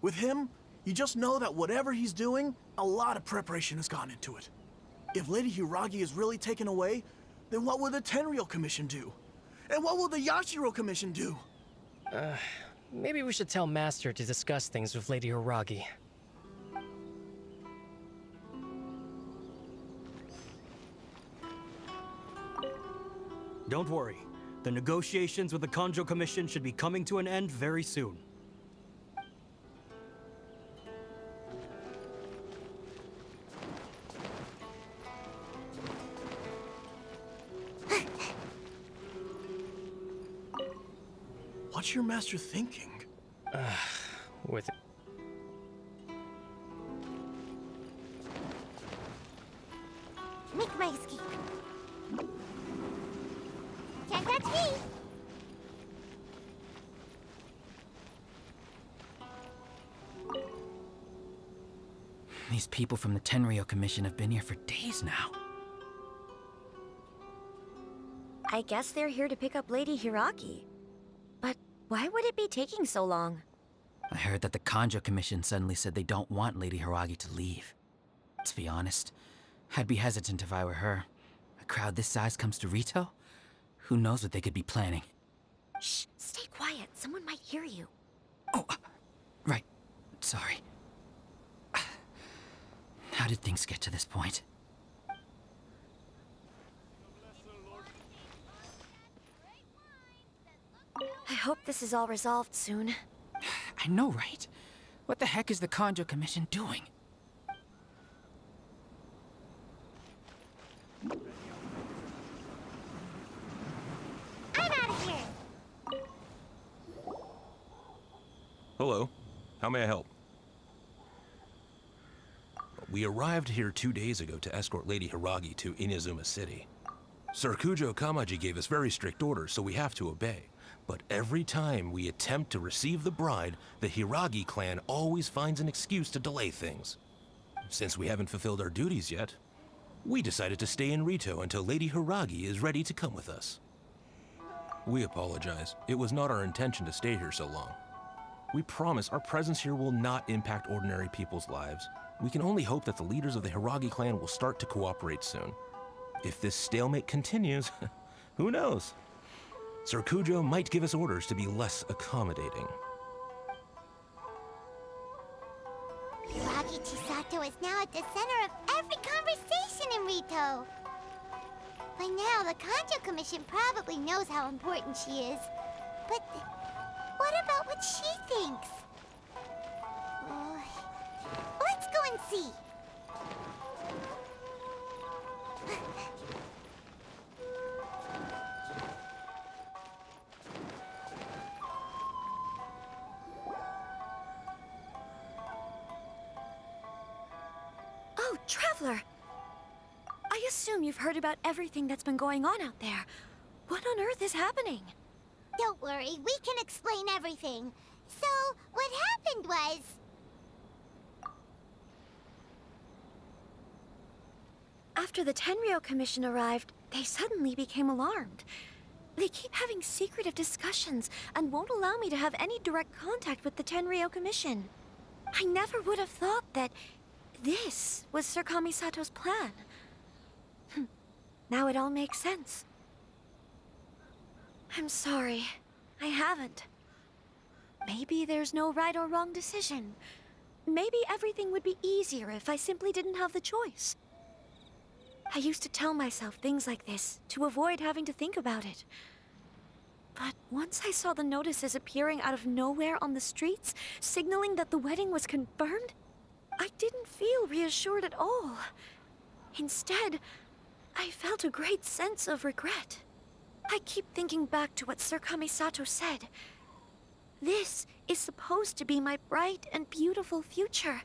With him, you just know that whatever he's doing, a lot of preparation has gone into it. If Lady Hiragi is really taken away, then what will the Tenryou Commission do? And what will the Yashiro Commission do? Maybe we should tell Master to discuss things with Lady Hiragi. Don't worry. The negotiations with the Kanjo Commission should be coming to an end very soon. What's your master thinking? With Make my escape. Can't touch me! These people from the Tenryou Commission have been here for days now. I guess they're here to pick up Lady Hiragi. But why would it be taking so long? I heard that the Kanjo Commission suddenly said they don't want Lady Hiragi to leave. To be honest, I'd be hesitant if I were her. A crowd this size comes to Rito? Who knows what they could be planning? Shh, stay quiet. Someone might hear you. Oh, right. Sorry. How did things get to this point? I hope this is all resolved soon. I know, right? What the heck is the Kanjo Commission doing? I'm out of here! Hello. How may I help? We arrived here 2 days ago to escort Lady Hiragi to Inazuma City. Sir Kujo Kamaji gave us very strict orders, so we have to obey. But every time we attempt to receive the bride, the Hiragi clan always finds an excuse to delay things. Since we haven't fulfilled our duties yet, we decided to stay in Rito until Lady Hiragi is ready to come with us. We apologize. It was not our intention to stay here so long. We promise our presence here will not impact ordinary people's lives. We can only hope that the leaders of the Hiragi clan will start to cooperate soon. If this stalemate continues, who knows? Sir Kujo might give us orders to be less accommodating. Hiragi Chisato is now at the center of every conversation in Rito. By now, the Kanjo Commission probably knows how important she is. But what about what she thinks? Let's go and see. Oh, Traveler! I assume you've heard about everything that's been going on out there. What on earth is happening? Don't worry, we can explain everything. So, what happened was... After the Tenryou Commission arrived, they suddenly became alarmed. They keep having secretive discussions and won't allow me to have any direct contact with the Tenryou Commission. I never would have thought that this was Sir Kamisato's plan. Now it all makes sense. I'm sorry. I haven't. Maybe there's no right or wrong decision. Maybe everything would be easier if I simply didn't have the choice. I used to tell myself things like this to avoid having to think about it. But once I saw the notices appearing out of nowhere on the streets, signaling that the wedding was confirmed, I didn't feel reassured at all. Instead, I felt a great sense of regret. I keep thinking back to what Sir Kamisato said. This is supposed to be my bright and beautiful future.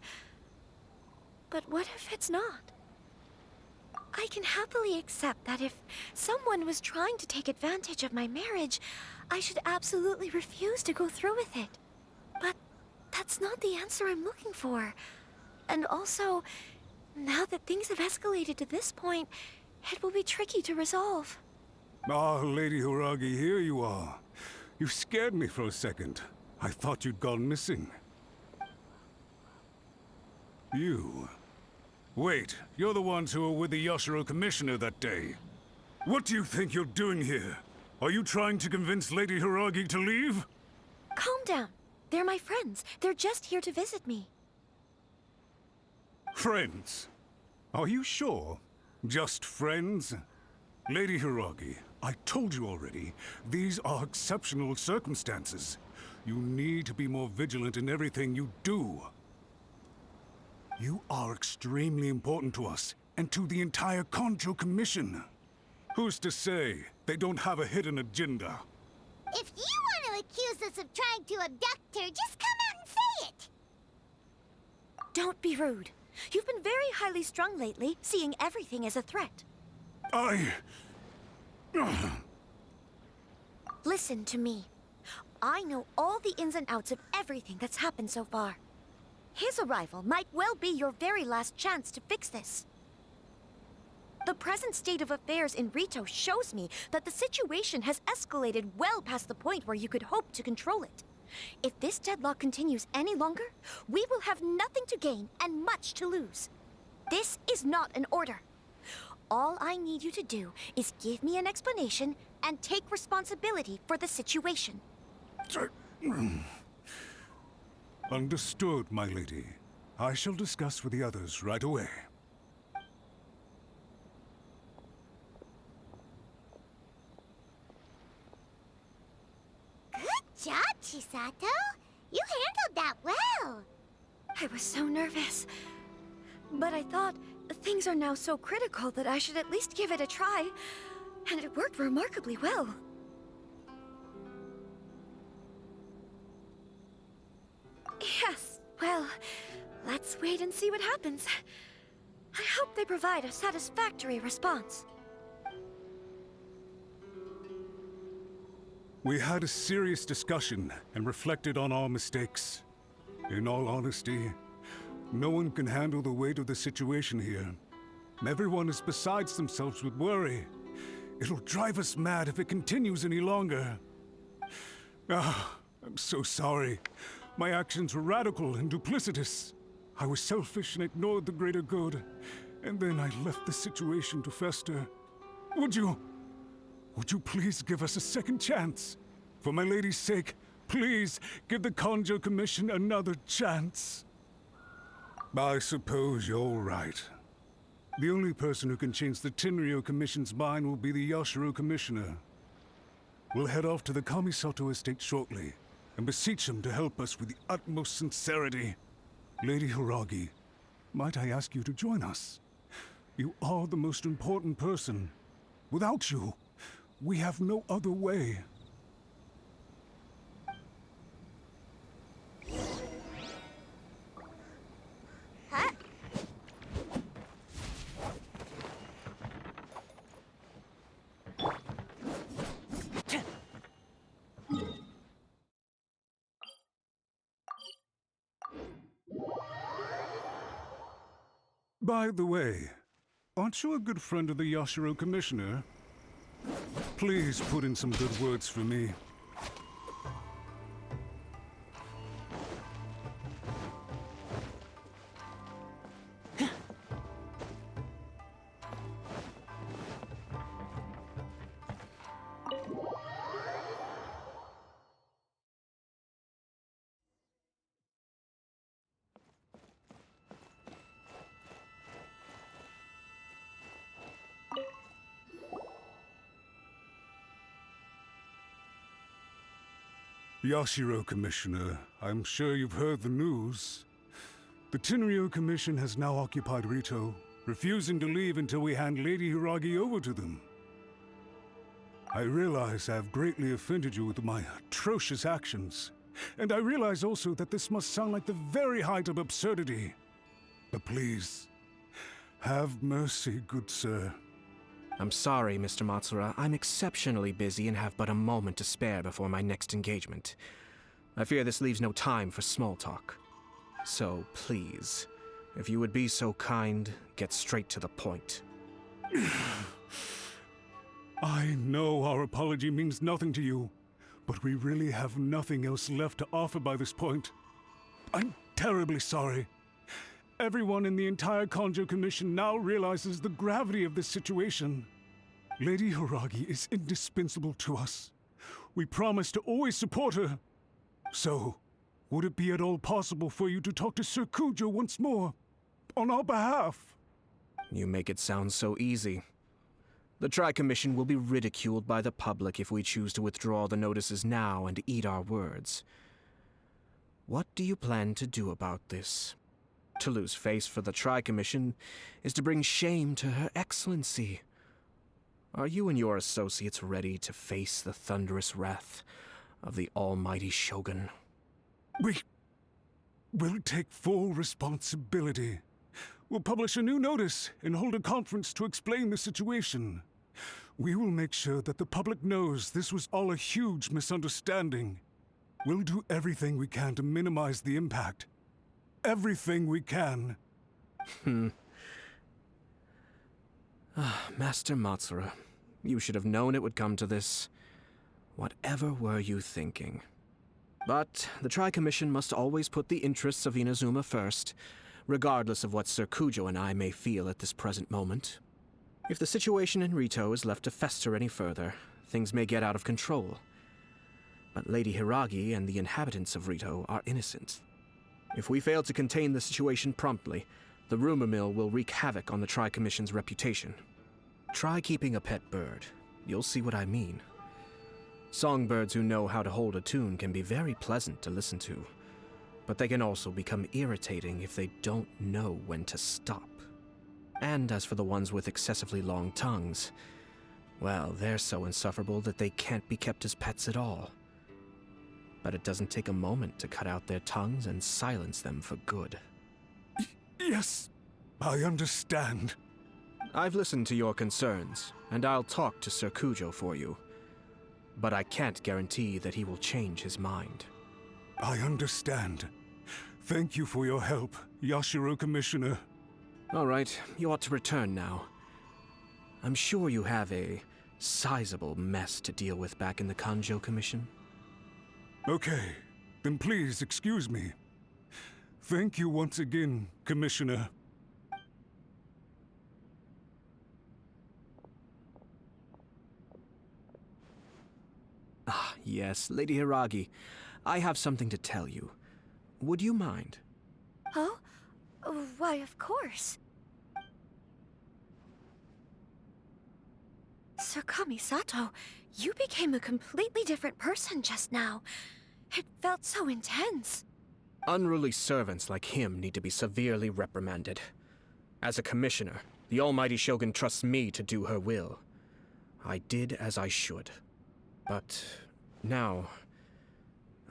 But what if it's not? I can happily accept that if someone was trying to take advantage of my marriage, I should absolutely refuse to go through with it. But that's not the answer I'm looking for. And also, now that things have escalated to this point, it will be tricky to resolve. Ah, Lady Hiragi, here you are. You scared me for a second. I thought you'd gone missing. You... Wait, you're the ones who were with the Yashiro Commissioner that day. What do you think you're doing here? Are you trying to convince Lady Hiragi to leave? Calm down. They're my friends. They're just here to visit me. Friends? Are you sure? Just friends? Lady Hiragi, I told you already, these are exceptional circumstances. You need to be more vigilant in everything you do. You are extremely important to us, and to the entire Kanjo Commission. Who's to say they don't have a hidden agenda? If you want to accuse us of trying to abduct her, just come out and say it! Don't be rude. You've been very highly strung lately, seeing everything as a threat. Listen to me. I know all the ins and outs of everything that's happened so far. His arrival might well be your very last chance to fix this. The present state of affairs in Rito shows me that the situation has escalated well past the point where you could hope to control it. If this deadlock continues any longer, we will have nothing to gain and much to lose. This is not an order. All I need you to do is give me an explanation and take responsibility for the situation. Understood, my lady. I shall discuss with the others right away. Good job, Chisato. You handled that well. I was so nervous. But I thought things are now so critical that I should at least give it a try. And it worked remarkably well. Yes, well, let's wait and see what happens. I hope they provide a satisfactory response. We had a serious discussion and reflected on our mistakes. In all honesty, no one can handle the weight of the situation here. Everyone is besides themselves with worry. It'll drive us mad if it continues any longer. I'm so sorry. My actions were radical and duplicitous. I was selfish and ignored the greater good. And then I left the situation to fester. Would you please give us a second chance? For my lady's sake, please give the Kanjo Commission another chance. I suppose you're right. The only person who can change the Tenryou Commission's mind will be the Yashiro Commissioner. We'll head off to the Kamisato estate shortly and beseech him to help us with the utmost sincerity. Lady Hiragi, might I ask you to join us? You are the most important person. Without you, we have no other way. Huh? By the way, aren't you a good friend of the Yashiro Commissioner? Please put in some good words for me. Yashiro Commissioner, I'm sure you've heard the news. The Tenryou Commission has now occupied Rito, refusing to leave until we hand Lady Hiragi over to them. I realize I have greatly offended you with my atrocious actions, and I realize also that this must sound like the very height of absurdity. But please, have mercy, good sir. I'm sorry, Mr. Matsura. I'm exceptionally busy and have but a moment to spare before my next engagement. I fear this leaves no time for small talk. So, please, if you would be so kind, get straight to the point. I know our apology means nothing to you, but we really have nothing else left to offer by this point. I'm terribly sorry. Everyone in the entire Kanjo Commission now realizes the gravity of this situation. Lady Hiragi is indispensable to us. We promise to always support her. So, would it be at all possible for you to talk to Sir Kujo once more, on our behalf? You make it sound so easy. The Tri-Commission will be ridiculed by the public if we choose to withdraw the notices now and eat our words. What do you plan to do about this? To lose face for the Tri-Commission is to bring shame to Her Excellency. Are you and your associates ready to face the thunderous wrath of the almighty Shogun? We'll take full responsibility. We'll publish a new notice and hold a conference to explain the situation. We will make sure that the public knows this was all a huge misunderstanding. We'll do everything we can to minimize the impact. Everything we can. Master Matsura, you should have known it would come to this. Whatever were you thinking? But the Tri-Commission must always put the interests of Inazuma first, regardless of what Sir Kujo and I may feel at this present moment. If the situation in Rito is left to fester any further, things may get out of control. But Lady Hiragi and the inhabitants of Rito are innocent. If we fail to contain the situation promptly, the rumor mill will wreak havoc on the Tri-Commission's reputation. Try keeping a pet bird. You'll see what I mean. Songbirds who know how to hold a tune can be very pleasant to listen to, but they can also become irritating if they don't know when to stop. And as for the ones with excessively long tongues, well, they're so insufferable that they can't be kept as pets at all. But it doesn't take a moment to cut out their tongues and silence them for good. Yes, I understand. I've listened to your concerns, and I'll talk to Sir Kujo for you. But I can't guarantee that he will change his mind. I understand. Thank you for your help, Yashiro Commissioner. All right, you ought to return now. I'm sure you have a sizable mess to deal with back in the Kanjo Commission. Okay, then please excuse me. Thank you once again, Commissioner. Ah, yes, Lady Hiragi. I have something to tell you. Would you mind? Oh? Why, of course. Sir Kamisato, you became a completely different person just now. It felt so intense. Unruly servants like him need to be severely reprimanded. As a commissioner, the almighty Shogun trusts me to do her will. I did as I should. But now,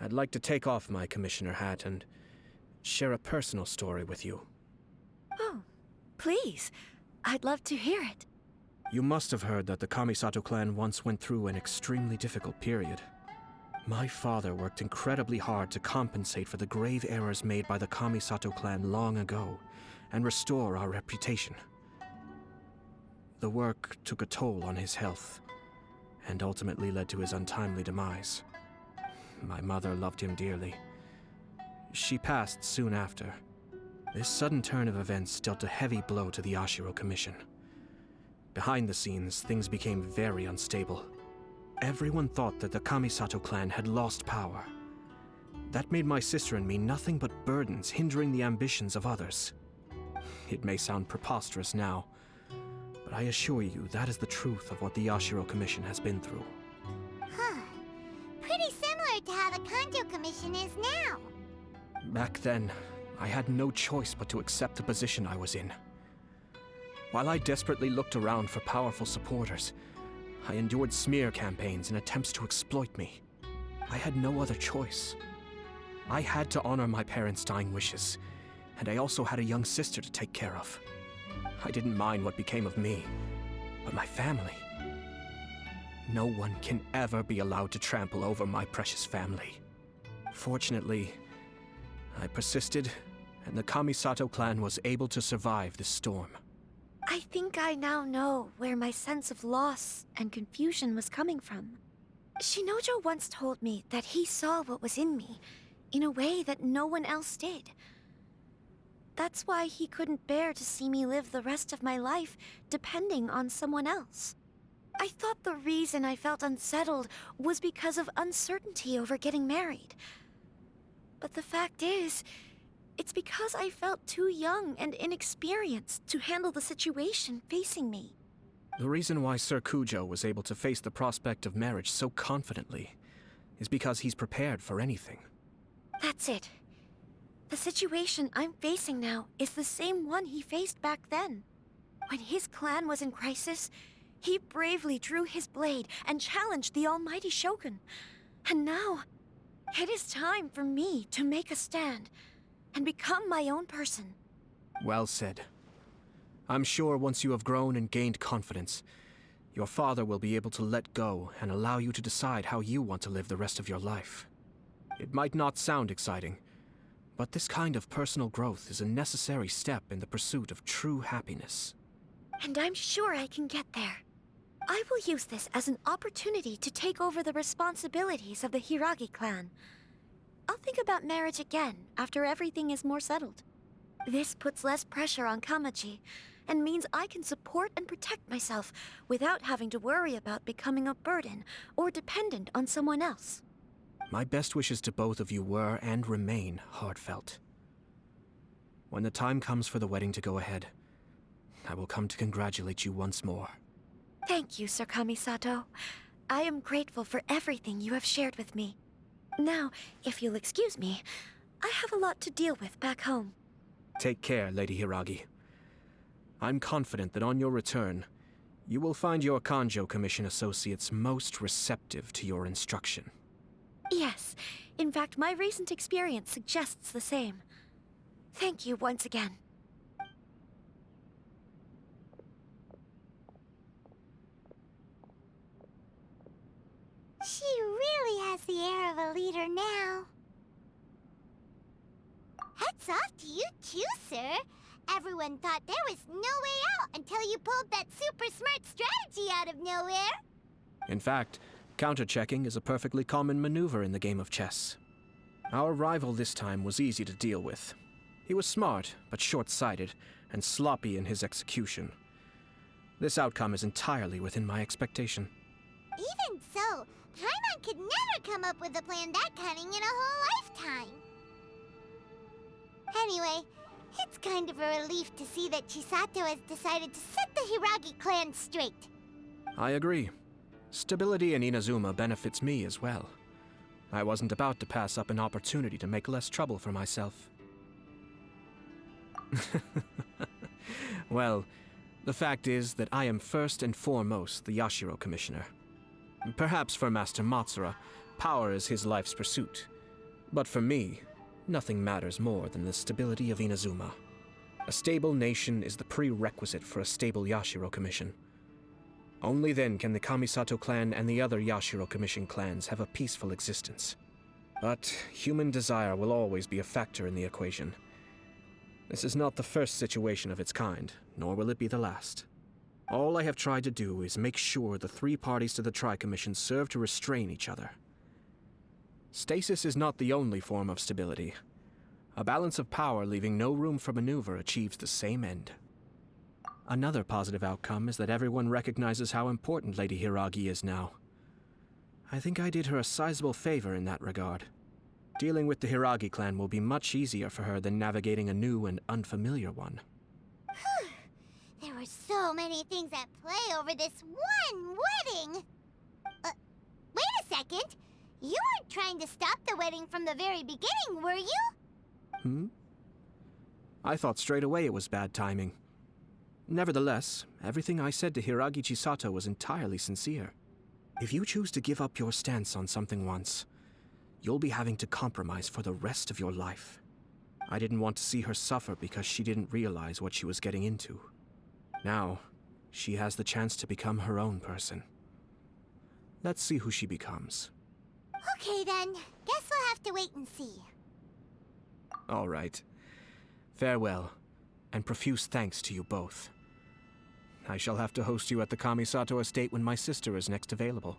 I'd like to take off my commissioner hat and share a personal story with you. Oh, please. I'd love to hear it. You must have heard that the Kamisato clan once went through an extremely difficult period. My father worked incredibly hard to compensate for the grave errors made by the Kamisato clan long ago, and restore our reputation. The work took a toll on his health, and ultimately led to his untimely demise. My mother loved him dearly. She passed soon after. This sudden turn of events dealt a heavy blow to the Yashiro Commission. Behind the scenes, things became very unstable. Everyone thought that the Kamisato clan had lost power. That made my sister and me nothing but burdens, hindering the ambitions of others. It may sound preposterous now, but I assure you that is the truth of what the Yashiro Commission has been through. Huh. Pretty similar to how the Kanjo Commission is now. Back then, I had no choice but to accept the position I was in. While I desperately looked around for powerful supporters, I endured smear campaigns and attempts to exploit me. I had no other choice. I had to honor my parents' dying wishes, and I also had a young sister to take care of. I didn't mind what became of me, but my family. No one can ever be allowed to trample over my precious family. Fortunately, I persisted, and the Kamisato clan was able to survive this storm. I think I now know where my sense of loss and confusion was coming from. Shinojo once told me that he saw what was in me in a way that no one else did. That's why he couldn't bear to see me live the rest of my life depending on someone else. I thought the reason I felt unsettled was because of uncertainty over getting married. But the fact is, it's because I felt too young and inexperienced to handle the situation facing me. The reason why Sir Kujo was able to face the prospect of marriage so confidently is because he's prepared for anything. That's it. The situation I'm facing now is the same one he faced back then. When his clan was in crisis, he bravely drew his blade and challenged the almighty Shogun. And now, it is time for me to make a stand and become my own person. Well said. I'm sure once you have grown and gained confidence, your father will be able to let go and allow you to decide how you want to live the rest of your life. It might not sound exciting, but this kind of personal growth is a necessary step in the pursuit of true happiness. And I'm sure I can get there. I will use this as an opportunity to take over the responsibilities of the Hiragi clan. I'll think about marriage again after everything is more settled. This puts less pressure on Kamaji, and means I can support and protect myself without having to worry about becoming a burden or dependent on someone else. My best wishes to both of you were and remain heartfelt. When the time comes for the wedding to go ahead, I will come to congratulate you once more. Thank you, Sir Kamisato. I am grateful for everything you have shared with me. Now, if you'll excuse me, I have a lot to deal with back home. Take care, Lady Hiragi. I'm confident that on your return, you will find your Kanjo Commission associates most receptive to your instruction. Yes, in fact, my recent experience suggests the same. Thank you once again. She really has the air of a leader now. Hats off to you too, sir. Everyone thought there was no way out until you pulled that super smart strategy out of nowhere. In fact, counter-checking is a perfectly common maneuver in the game of chess. Our rival this time was easy to deal with. He was smart, but short-sighted, and sloppy in his execution. This outcome is entirely within my expectation. Even so, Paimon could never come up with a plan that cunning in a whole lifetime. Anyway, it's kind of a relief to see that Chisato has decided to set the Hiragi clan straight. I agree. Stability in Inazuma benefits me as well. I wasn't about to pass up an opportunity to make less trouble for myself. Well, the fact is that I am first and foremost the Yashiro Commissioner. Perhaps for Master Matsura, power is his life's pursuit. But for me, nothing matters more than the stability of Inazuma. A stable nation is the prerequisite for a stable Yashiro Commission. Only then can the Kamisato clan and the other Yashiro Commission clans have a peaceful existence. But human desire will always be a factor in the equation. This is not the first situation of its kind, nor will it be the last. All I have tried to do is make sure the three parties to the Tri-Commission serve to restrain each other. Stasis is not the only form of stability. A balance of power leaving no room for maneuver achieves the same end. Another positive outcome is that everyone recognizes how important Lady Hiragi is now. I think I did her a sizable favor in that regard. Dealing with the Hiragi clan will be much easier for her than navigating a new and unfamiliar one. There were so many things at play over this one wedding! Wait a second! You weren't trying to stop the wedding from the very beginning, were you? I thought straight away it was bad timing. Nevertheless, everything I said to Hiragi Chisato was entirely sincere. If you choose to give up your stance on something once, you'll be having to compromise for the rest of your life. I didn't want to see her suffer because she didn't realize what she was getting into. Now, she has the chance to become her own person. Let's see who she becomes. Okay then, guess we'll have to wait and see. All right. Farewell, and profuse thanks to you both. I shall have to host you at the Kamisato estate when my sister is next available.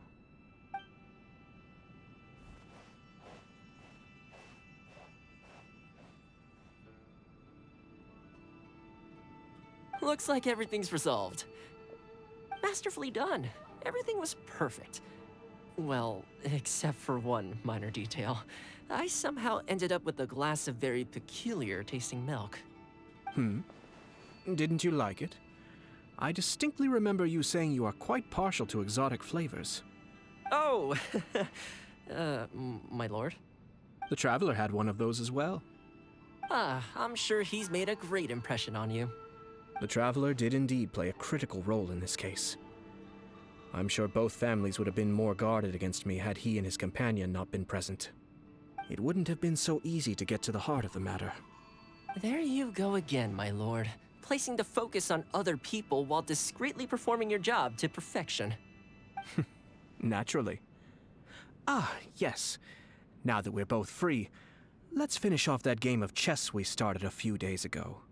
Looks like everything's resolved. Masterfully done. Everything was perfect. Well, except for one minor detail. I somehow ended up with a glass of very peculiar tasting milk. Didn't you like it? I distinctly remember you saying you are quite partial to exotic flavors. Oh, my lord? The Traveler had one of those as well. I'm sure he's made a great impression on you. The Traveler did indeed play a critical role in this case. I'm sure both families would have been more guarded against me had he and his companion not been present. It wouldn't have been so easy to get to the heart of the matter. There you go again, my lord. Placing the focus on other people while discreetly performing your job to perfection. Naturally. Yes. Now that we're both free, let's finish off that game of chess we started a few days ago.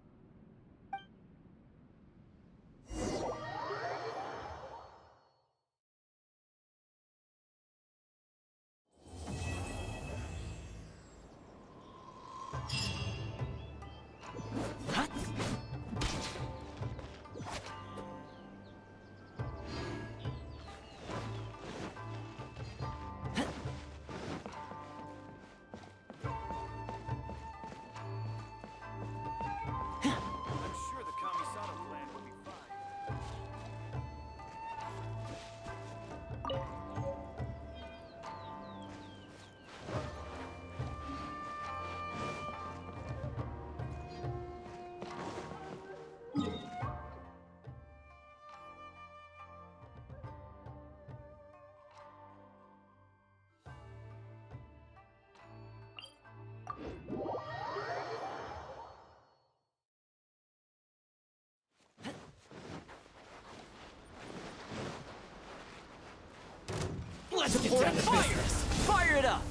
Let's get down to business. Fire it up!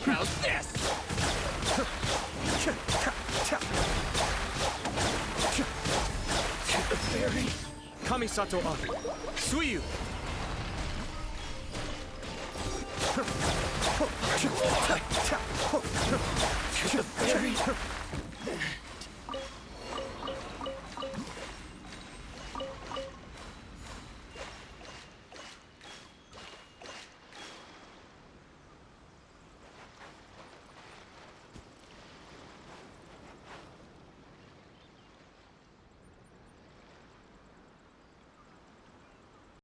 How's this? The fairy! Kamisato up! Suiyu! The fairy!